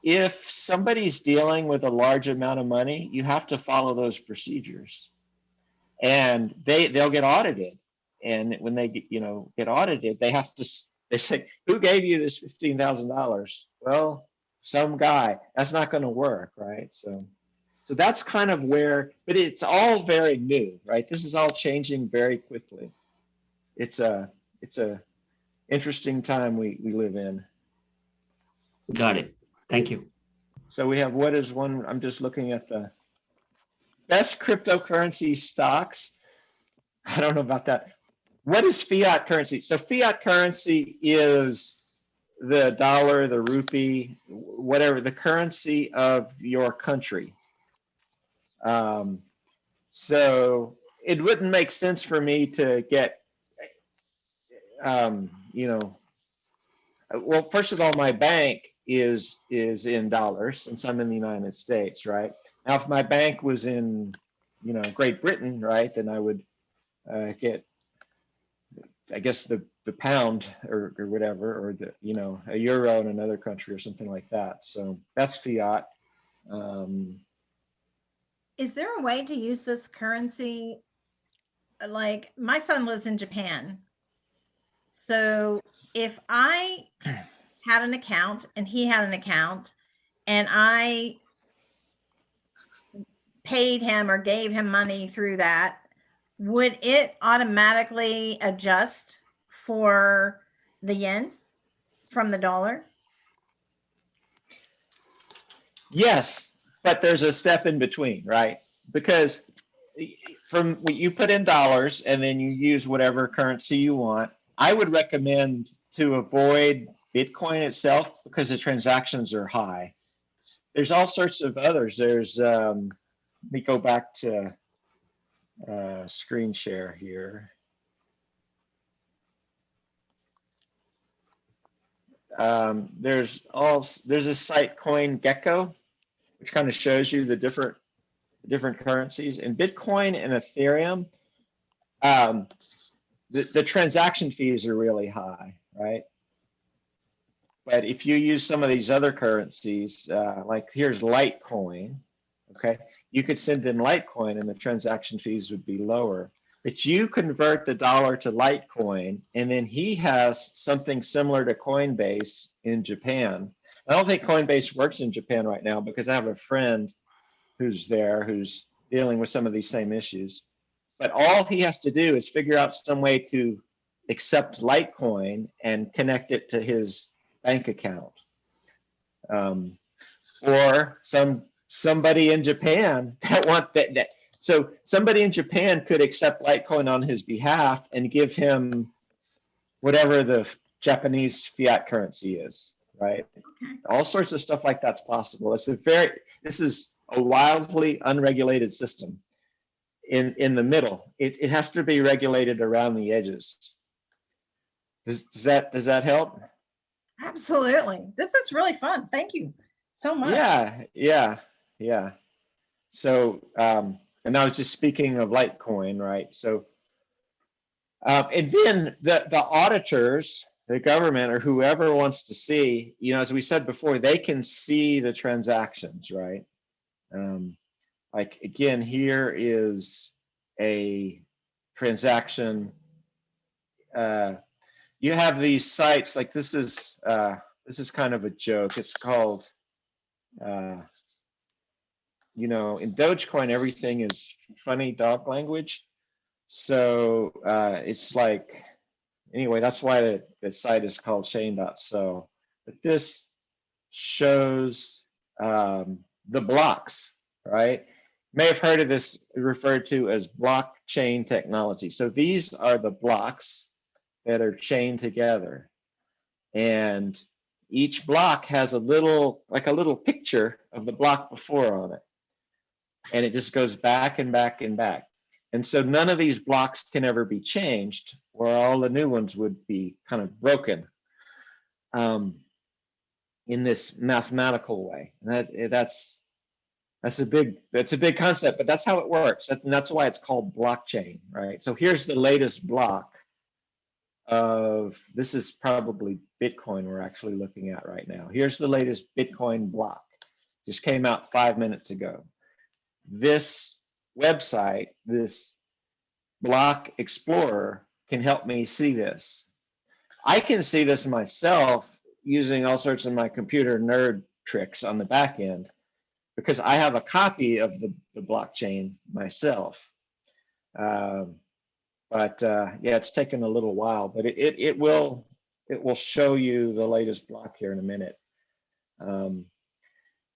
if somebody's dealing with a large amount of money, you have to follow those procedures, and they'll get audited. And when they get audited, they say, "Who gave you this $15,000?" Well, some guy. That's not going to work, right? So that's kind of where, but it's all very new, right? This is all changing very quickly. It's a interesting time we live in. Got it. Thank you. So we have, what is one? I'm just looking at the best cryptocurrency stocks. I don't know about that. What is fiat currency? So fiat currency is the dollar, the rupee, whatever, the currency of your country. So it wouldn't make sense for me to get, well, first of all, my bank is in dollars since I'm in the United States, right? Now, if my bank was in, Great Britain, right, then I would get, I guess, the pound or whatever, or a euro in another country or something like that. So that's fiat. Is there a way to use this currency? Like, my son lives in Japan. So if I had an account and he had an account and I paid him or gave him money through that, would it automatically adjust for the yen from the dollar? Yes, but there's a step in between, right? Because from what you put in dollars and then you use whatever currency you want, I would recommend to avoid Bitcoin itself because the transactions are high. There's all sorts of others. There's, let me go back to screen share here. There's a site CoinGecko, which kind of shows you the different currencies. And Bitcoin and Ethereum, the transaction fees are really high, right? But if you use some of these other currencies, like here's Litecoin, okay, you could send in Litecoin and the transaction fees would be lower. But you convert the dollar to Litecoin, and then he has something similar to Coinbase in Japan. I don't think Coinbase works in Japan right now because I have a friend who's there who's dealing with some of these same issues. But all he has to do is figure out some way to accept Litecoin and connect it to his bank account. Or somebody in Japan that want that. So somebody in Japan could accept Litecoin on his behalf and give him whatever the Japanese fiat currency is, right? Okay. All sorts of stuff like that's possible. This is a wildly unregulated system. In the middle, it has to be regulated around the edges. Does that help? Absolutely. This is really fun. Thank you so much. Yeah. So, and I was just speaking of Litecoin, right? So, and then the auditors, the government, or whoever wants to see, as we said before, they can see the transactions, right? Like again, here is a transaction. You have these sites like this is kind of a joke. It's called, in Dogecoin, everything is funny dog language. So it's like, anyway, that's why the site is called chain.so. But this shows the blocks, right? You may have heard of this referred to as blockchain technology. So these are the blocks that are chained together. And each block has a little picture of the block before on it. And it just goes back and back and back. And so none of these blocks can ever be changed, or all the new ones would be kind of broken in this mathematical way. And that's a big concept, but that's how it works. And that's why it's called blockchain, right? So here's the latest block this is probably Bitcoin we're actually looking at right now. Here's the latest Bitcoin block. Just came out 5 minutes ago. This website, this block explorer, can help me see this. I can see this myself using all sorts of my computer nerd tricks on the back end because I have a copy of the blockchain myself. But yeah, it's taken a little while, but it will show you the latest block here in a minute.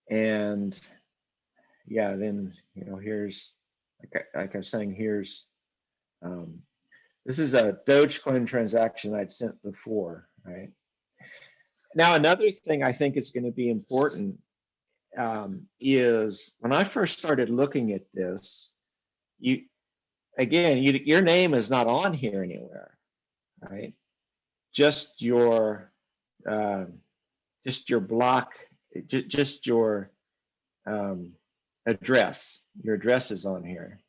And yeah, then here's like I was saying, here's this is a Dogecoin transaction I'd sent before, right? Now another thing I think is going to be important is when I first started looking at this, your name is not on here anywhere, right? Just your block, just your address. Your address is on here.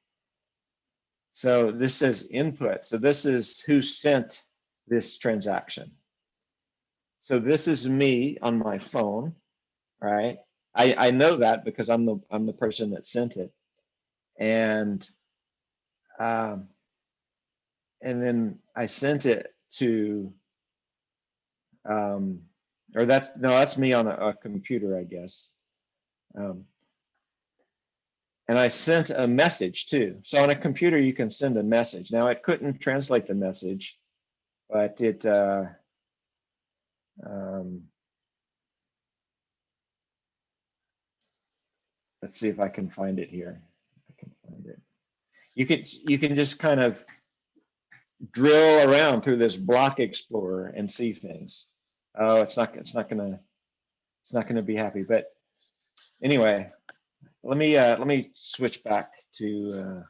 So this says input. So this is who sent this transaction. So this is me on my phone, right? I know that because I'm the person that sent it, and then I sent it to, or that's me on a computer, I guess. And I sent a message too. So on a computer, you can send a message. Now it couldn't translate the message, but it, let's see if I can find it here. I can find it. You can just kind of drill around through this block explorer and see things. Oh, it's not gonna be happy. But anyway, let me switch back to.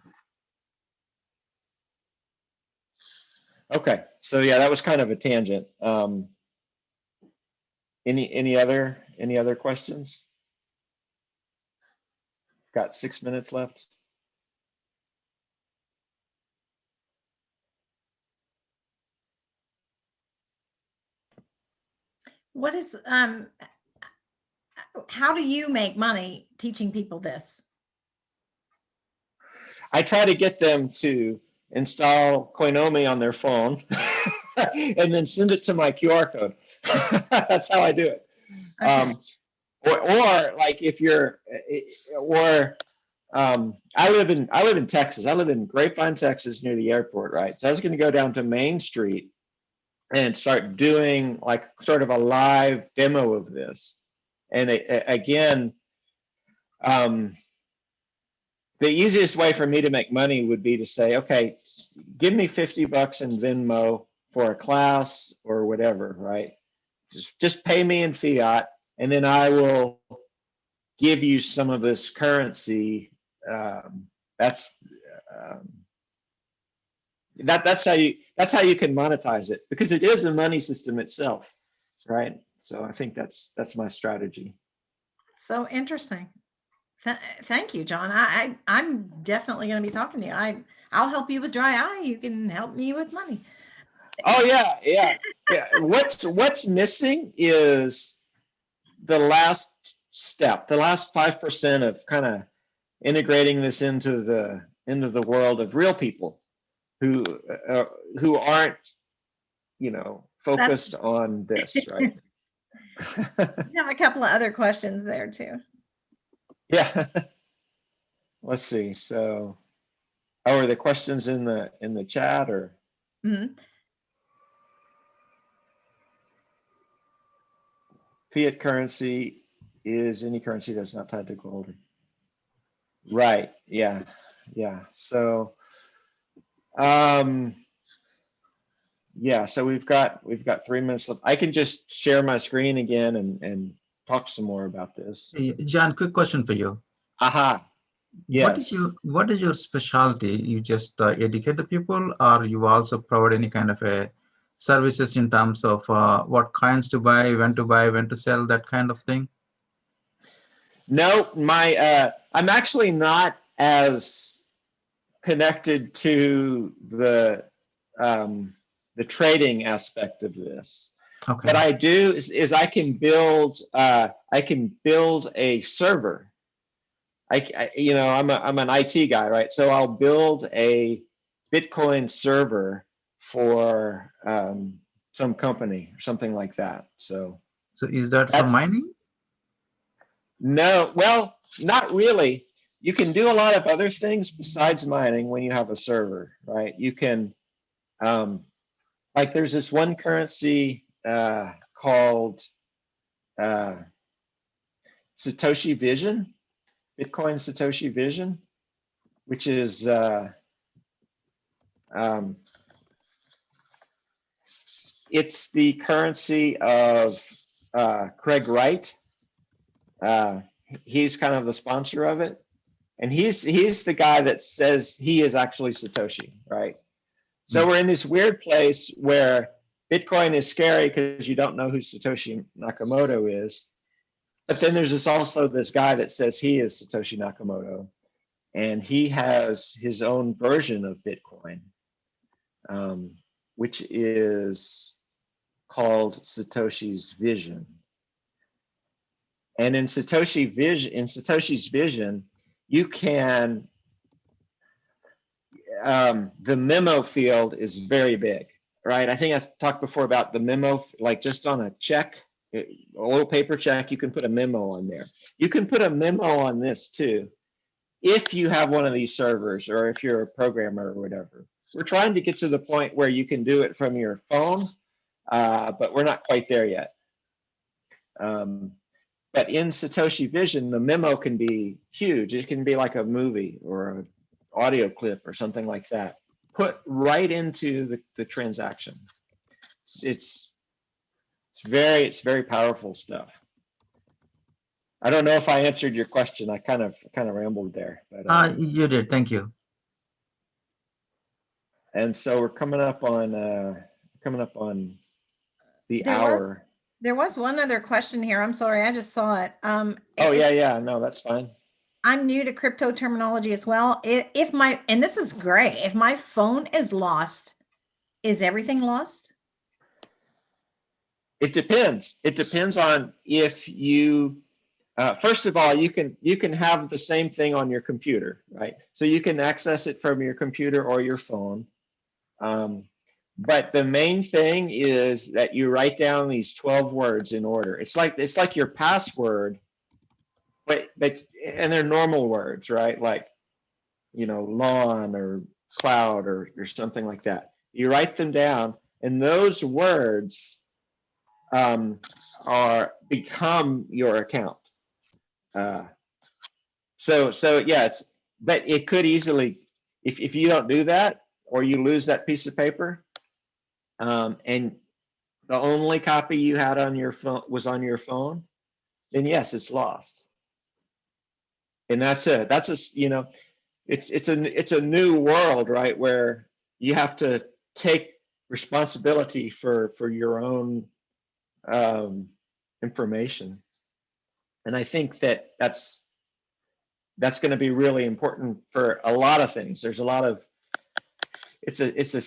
Okay, so yeah, that was kind of a tangent. Any other questions? Got 6 minutes left. What is, how do you make money teaching people this? I try to get them to install Koinomi on their phone and then send it to my QR code. That's how I do it. Okay. Or like if you're, I live in Texas. I live in Grapevine, Texas, near the airport, right? So I was going to go down to Main Street and start doing like sort of a live demo of this. And again, the easiest way for me to make money would be to say, okay, give me $50 in Venmo for a class or whatever, right? Just pay me in fiat, and then I will give you some of this currency. That's how you can monetize it, because it is a money system itself, right? So I think that's my strategy. So interesting. Thank you, John. I'm definitely going to be talking to you. I'll help you with dry eye. You can help me with money. Oh yeah. What's missing is the last step, the last 5% of kind of integrating this into the world of real people who aren't, focused on this, right? I have a couple of other questions there too. Yeah. Let's see. So, are the questions in the chat or? Mm-hmm. Fiat currency is any currency that's not tied to gold. Right. Yeah. So, yeah. So we've got 3 minutes left. I can just share my screen again and talk some more about this. John, quick question for you. Aha. Yes. What is your specialty? You just educate the people, or you also provide any kind of a services in terms of what coins to buy, when to sell, that kind of thing? No, I'm actually not as connected to the trading aspect of this. Okay. What I do is I can build a server. I'm an IT guy, right? So I'll build a Bitcoin server for some company or something like that. So is that for mining? No, well, not really. You can do a lot of other things besides mining when you have a server, right? You can, like there's this one currency called Satoshi Vision, Bitcoin Satoshi Vision, which is it's the currency of Craig Wright. He's kind of the sponsor of it, and he's the guy that says he is actually Satoshi, right? So we're in this weird place where Bitcoin is scary because you don't know who Satoshi Nakamoto is, but then there's also this guy that says he is Satoshi Nakamoto, and he has his own version of Bitcoin, which is called Satoshi's Vision. And in Satoshi's Vision, you can, the memo field is very big, right? I think I talked before about the memo, like just on a check, a little paper check, you can put a memo on there. You can put a memo on this too. if you have one of these servers or if you're a programmer or whatever. We're trying to get to the point where you can do it from your phone, but we're not quite there yet. But in Satoshi Vision, the memo can be huge. It can be like a movie or an audio clip or something like that, put right into the transaction. It's very powerful stuff. I don't know if I answered your question. I kind of rambled there. But, You did. Thank you. and so we're coming up on the hour. There was one other question here. I'm sorry, I just saw it. Oh yeah, no, that's fine. I'm new to crypto terminology as well. If my, and this is great, if my phone is lost, is everything lost? It depends. It depends on if you, first of all, you can have the same thing on your computer, right? So you can access it from your computer or your phone. But the main thing is that you write down these 12 words in order. It's like your password, but and they're normal words, right? Like, lawn or cloud or something like that. You write them down, and those words become your account. So yeah, but it could easily, if you don't do that or you lose that piece of paper, and the only copy you had on your phone was on your phone, then yes, it's lost. And it's a new world, right? Where you have to take responsibility for your own information. And I think that's going to be really important for a lot of things. There's a lot of, it's a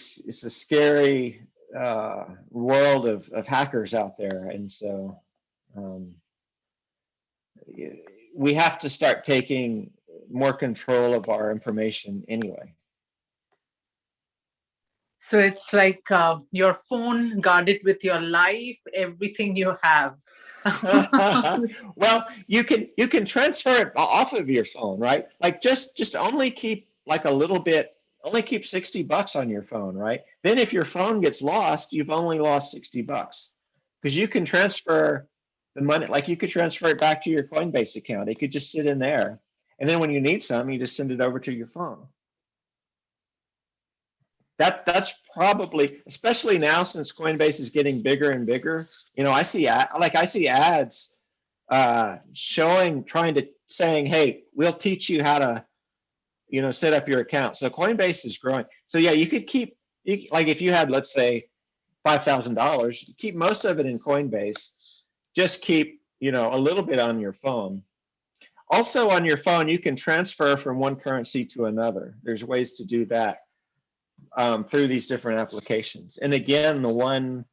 scary world of hackers out there. And so we have to start taking more control of our information anyway. So it's like your phone guarded with your life, everything you have. Well, you can transfer it off of your phone, right? Like just only keep like a little bit, only keep $60 on your phone, right? Then if your phone gets lost, you've only lost $60 because you can transfer the money, like you could transfer it back to your Coinbase account. It could just sit in there. And then when you need something, you just send it over to your phone. That's probably, especially now since Coinbase is getting bigger and bigger. I see ads saying, hey, we'll teach you how to, set up your account. So Coinbase is growing. So yeah, you could keep, like if you had, let's say, $5,000, keep most of it in Coinbase. Just keep, a little bit on your phone. Also on your phone, you can transfer from one currency to another. There's ways to do that through these different applications. And again, the one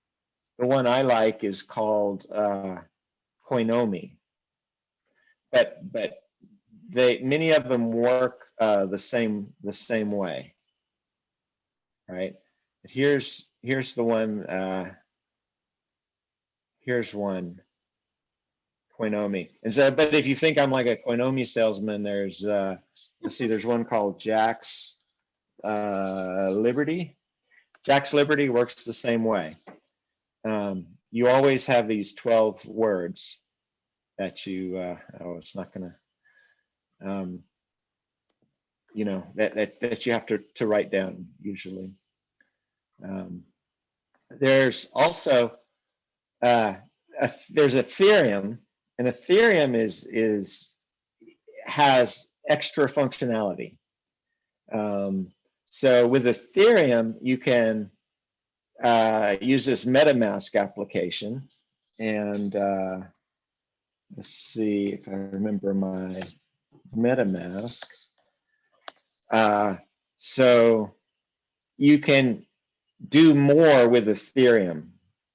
I like is called Coinomi. But many of them work the same way, right? Here's the one. Here's one, Coinomi. And so, but if you think I'm like a Coinomi salesman, there's let's see, there's one called Jack's Liberty. Jack's Liberty works the same way. You always have these 12 words that you it's not gonna that you have to write down usually. There's also there's Ethereum, and Ethereum has extra functionality. So with Ethereum, you can use this MetaMask application, and let's see if I remember my MetaMask. So you can do more with Ethereum,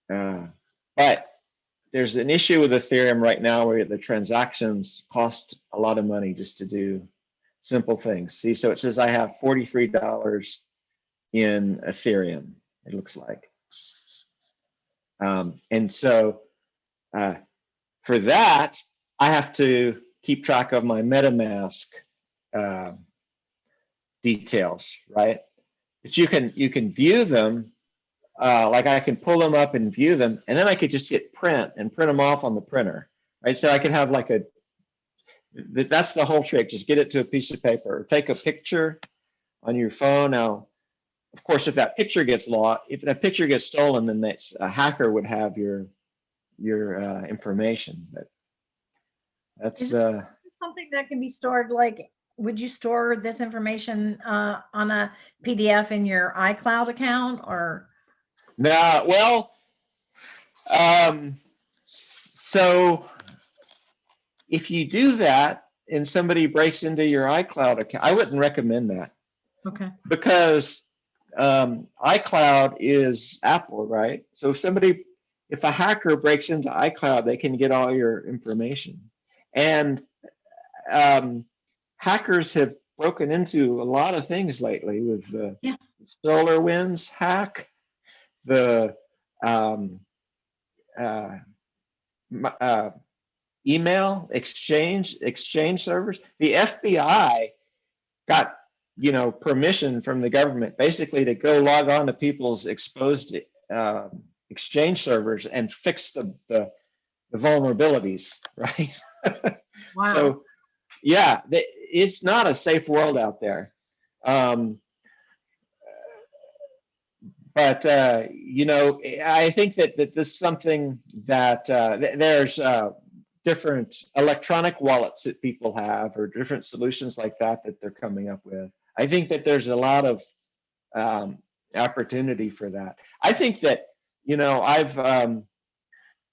but there's an issue with Ethereum right now where the transactions cost a lot of money just to do simple things. See, so it says I have $43 in Ethereum, it looks like. And so for that, I have to keep track of my MetaMask details, right? But you can view them. Like I can pull them up and view them, and then I could just hit print and print them off on the printer, right? So I could have like that's the whole trick. Just get it to a piece of paper, or take a picture on your phone. Now, of course, if that picture gets lost, if that picture gets stolen, then a hacker would have your information. But that's something that can be stored. Like, would you store this information on a PDF in your iCloud account, or? no? Well, so if you do that and somebody breaks into your iCloud account, I wouldn't recommend that. Okay. Because iCloud is Apple, right? So if a hacker breaks into iCloud, they can get all your information. And hackers have broken into a lot of things lately with the SolarWinds hack, the email exchange servers. The FBI got permission from the government basically to go log on to people's exposed exchange servers and fix the vulnerabilities, right? Wow. So yeah, it's not a safe world out there. But I think that this is something that there's different electronic wallets that people have, or different solutions like that they're coming up with. I think that there's a lot of opportunity for that. I think that,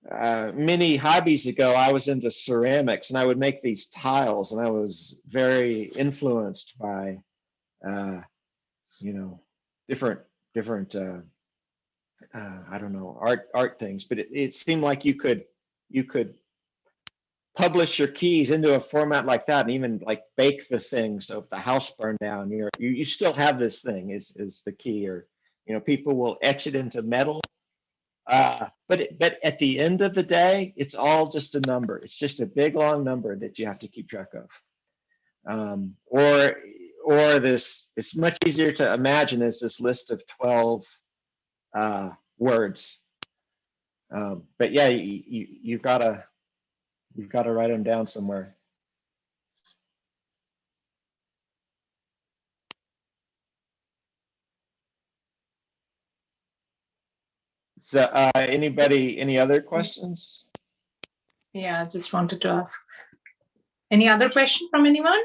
I've many hobbies ago, I was into ceramics, and I would make these tiles, and I was very influenced by, different I don't know, art things. But it seemed like you could publish your keys into a format like that, and even like bake the thing. So if the house burned down, you still have this thing is the key. Or people will etch it into metal. But at the end of the day, it's all just a number. It's just a big long number that you have to keep track of. Or this, it's much easier to imagine as this list of 12 words. But yeah, you've got to write them down somewhere. So any other questions? Yeah, I just wanted to ask. Any other question from anyone?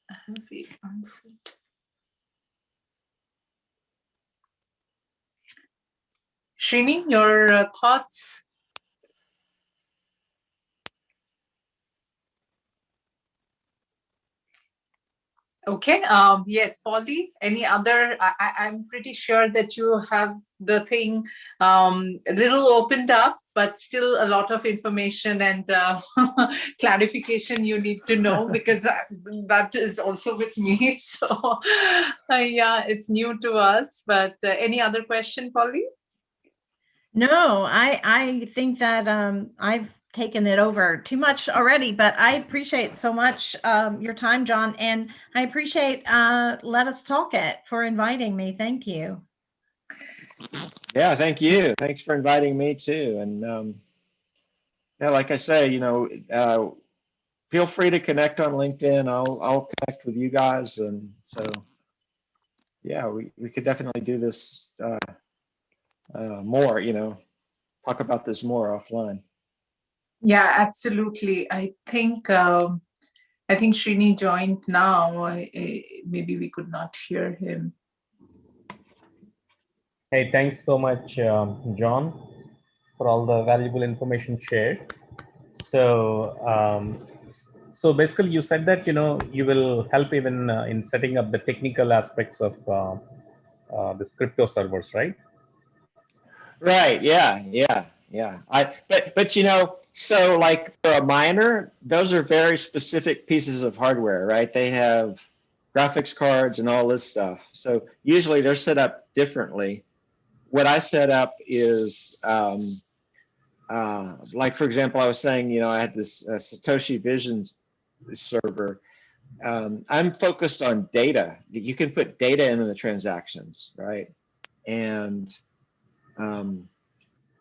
Have we answered? Srini, your thoughts? Okay. Yes, Polly, any other? I'm pretty sure that you have the thing a little opened up, but still a lot of information and clarification you need to know, because that is also with me. So yeah, it's new to us. But any other question, Polly? No, I think that I've taken it over too much already, but I appreciate so much your time, John, and I appreciate Let Us Talk It for inviting me. Thank you. Yeah, thank you. Thanks for inviting me too. And yeah, like I say, feel free to connect on LinkedIn. I'll connect with you guys, and so yeah, we could definitely do this more. Talk about this more offline. Yeah, absolutely. I think Srini joined now. Maybe we could not hear him. Hey, thanks so much, John, for all the valuable information shared. So, so basically, you said that you will help even in setting up the technical aspects of this crypto servers, right? Right. Yeah. But so like for a miner, those are very specific pieces of hardware, right? They have graphics cards and all this stuff. So usually they're set up differently. What I set up is like, for example, I was saying, I had this Satoshi Vision server. I'm focused on data. You can put data into the transactions, right? And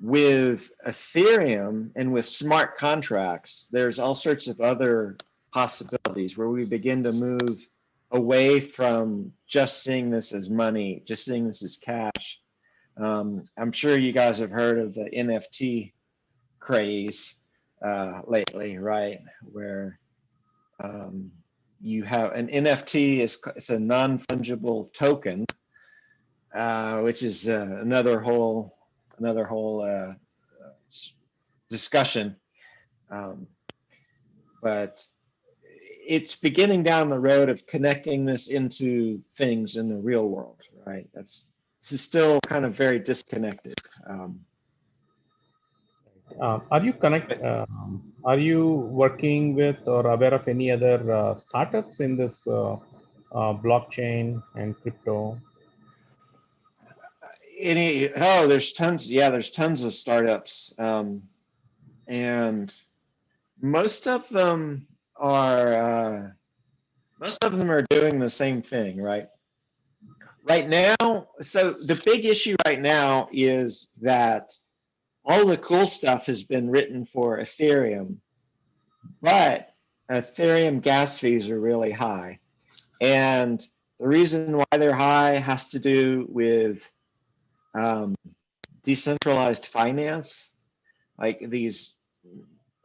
with Ethereum and with smart contracts, there's all sorts of other possibilities where we begin to move away from just seeing this as money, just seeing this as cash. I'm sure you guys have heard of the NFT craze lately, right? Where you have an NFT it's a non-fungible token, which is another whole discussion. But it's beginning down the road of connecting this into things in the real world, right? This is still kind of very disconnected. Are you working with or aware of any other startups in this blockchain and crypto? There's tons. Yeah, there's tons of startups, and most of them are doing the same thing, right? Right now, so the big issue right now is that all the cool stuff has been written for Ethereum, but Ethereum gas fees are really high. And the reason why they're high has to do with decentralized finance, like these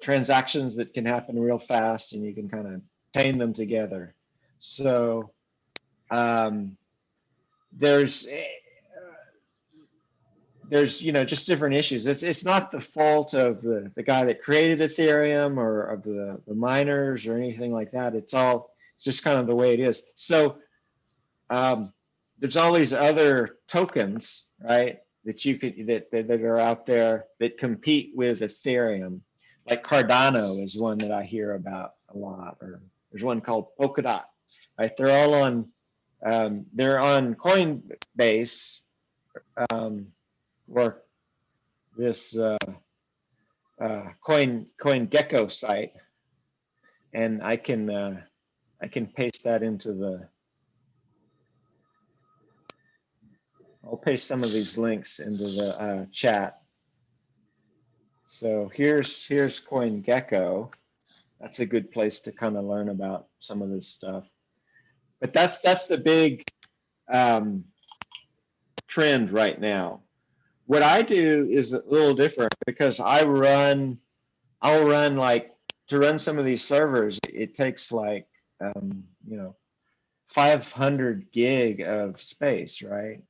transactions that can happen real fast and you can kind of chain them together. So there's just different issues. It's not the fault of the guy that created Ethereum or of the miners or anything like that. It's just kind of the way it is. So there's all these other tokens, right, that are out there that compete with Ethereum. Like Cardano is one that I hear about a lot, or there's one called Polkadot, right? They're all on Coinbase, or this CoinGecko site, and I can paste that into I'll paste some of these links into the chat. So here's CoinGecko. That's a good place to kind of learn about some of this stuff. But that's the big trend right now. What I do is a little different because I'll run like, to run some of these servers, it takes like 500 gig of space, right?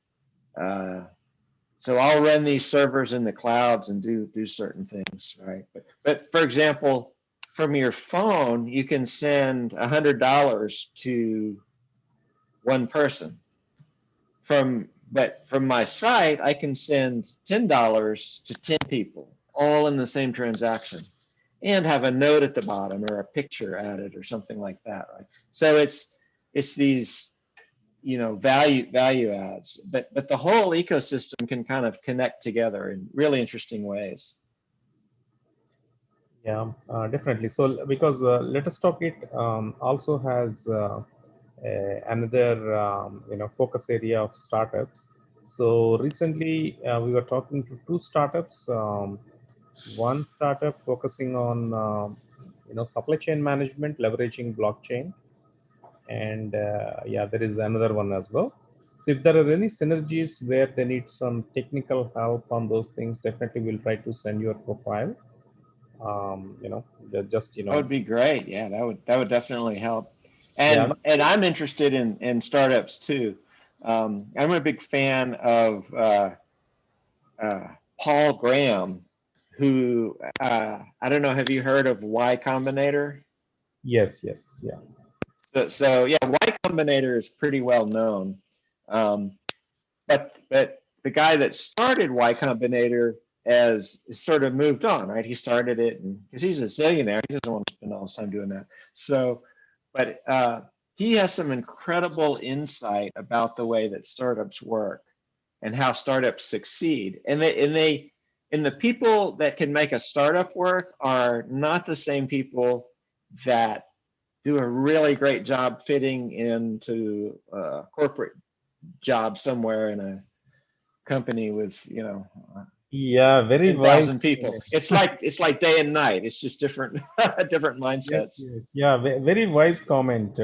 So I'll run these servers in the clouds and do certain things, right? But for example, from your phone, you can send $100 to one person. But from my site, I can send $10 to 10 people, all in the same transaction, and have a note at the bottom or a picture added or something like that, right? So it's these value adds, but the whole ecosystem can kind of connect together in really interesting ways. Yeah, definitely. So because Let Us Talk It also has another focus area of startups. So recently we were talking to two startups. One startup focusing on supply chain management, leveraging blockchain, and there is another one as well. So if there are any synergies where they need some technical help on those things, definitely we'll try to send you a profile. That would be great. Yeah, that would definitly help. And I'm interested in startups too. I'm a big fan of Paul Graham, who I don't know. Have you heard of Y Combinator? Yes. Yeah. So yeah, Y Combinator is pretty well known, but the guy that started Y Combinator has sort of moved on, right? He started it because he's a zillionaire. He doesn't want to spend all his time doing that. So, but he has some incredible insight about the way that startups work and how startups succeed. And the people that can make a startup work are not the same people that do a really great job fitting into a corporate job somewhere in a company with, Yeah, very 10,000 wise. people. It's like day and night. It's just different different Yes, mindsets. yes. Yeah, very wise comment,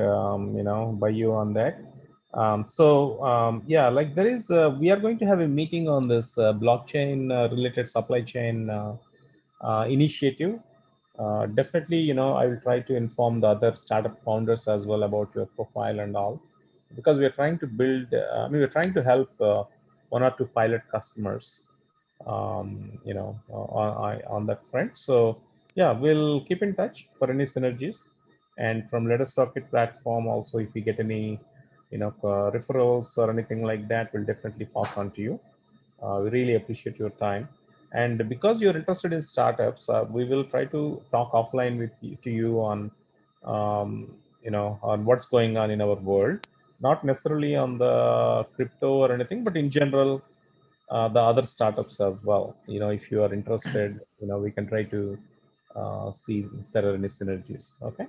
by you on that. Yeah, like we are going to have a meeting on this blockchain related supply chain initiative. Definitely, I will try to inform the other startup founders as well about your profile and all, because we are trying to build, we're trying to help one or two pilot customers, on that front. So yeah, we'll keep in touch for any synergies. And from Let Us Talk It platform also, if we get any, referrals or anything like that, we'll definitely pass on to you. We really appreciate your time. And because you're interested in startups, we will try to talk offline to you on, on what's going on in our world. Not necessarily on the crypto or anything, but in general, the other startups as well. If you are interested, we can try to see if there are any synergies. Okay.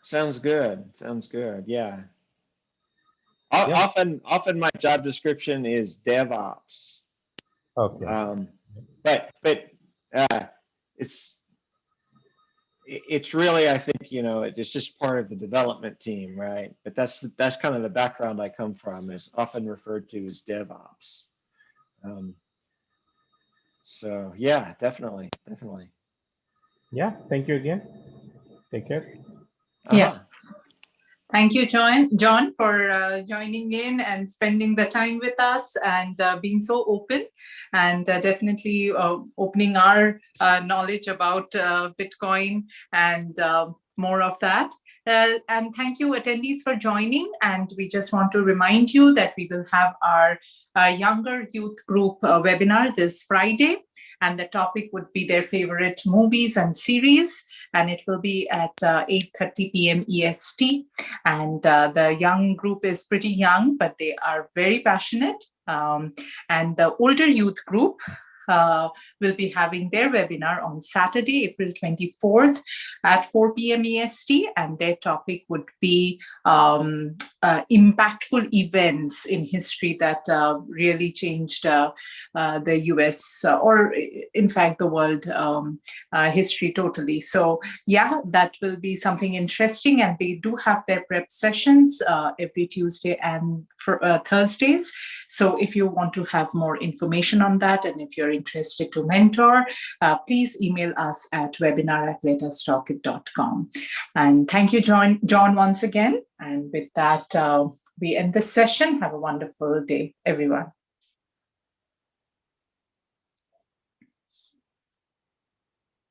Sounds good. Sounds good. Yeah. Yeah. Often my job description is DevOps. Okay. But it's really, I think, it's just part of the development team, right? But that's kind of the background I come from, is often referred to as DevOps. So yeah, definitely. Yeah. Thank you again. Take care. Yeah. Thank you, John, for joining in and spending the time with us and being so open, and definitely opening our knowledge about Bitcoin and more of that. And thank you, attendees, for joining. And we just want to remind you that we will have our younger youth group webinar this Friday, and the topic would be their favorite movies and series, and it will be at 8:30 p.m. EST. And the young group is pretty young, but they are very passionate. And the older youth group will be having their webinar on Saturday, April 24th at 4 p.m. EST, and their topic would be impactful events in history that really changed the US, or in fact the world history totally. So yeah, that will be something interesting, and they do have their prep sessions every Tuesday and Thursdays. So if you want to have more information on that, and if you're interested to mentor, please email us at webinar@letustalkit.com. And thank you, John, once again. And with that, we end this session. Have a wonderful day, everyone.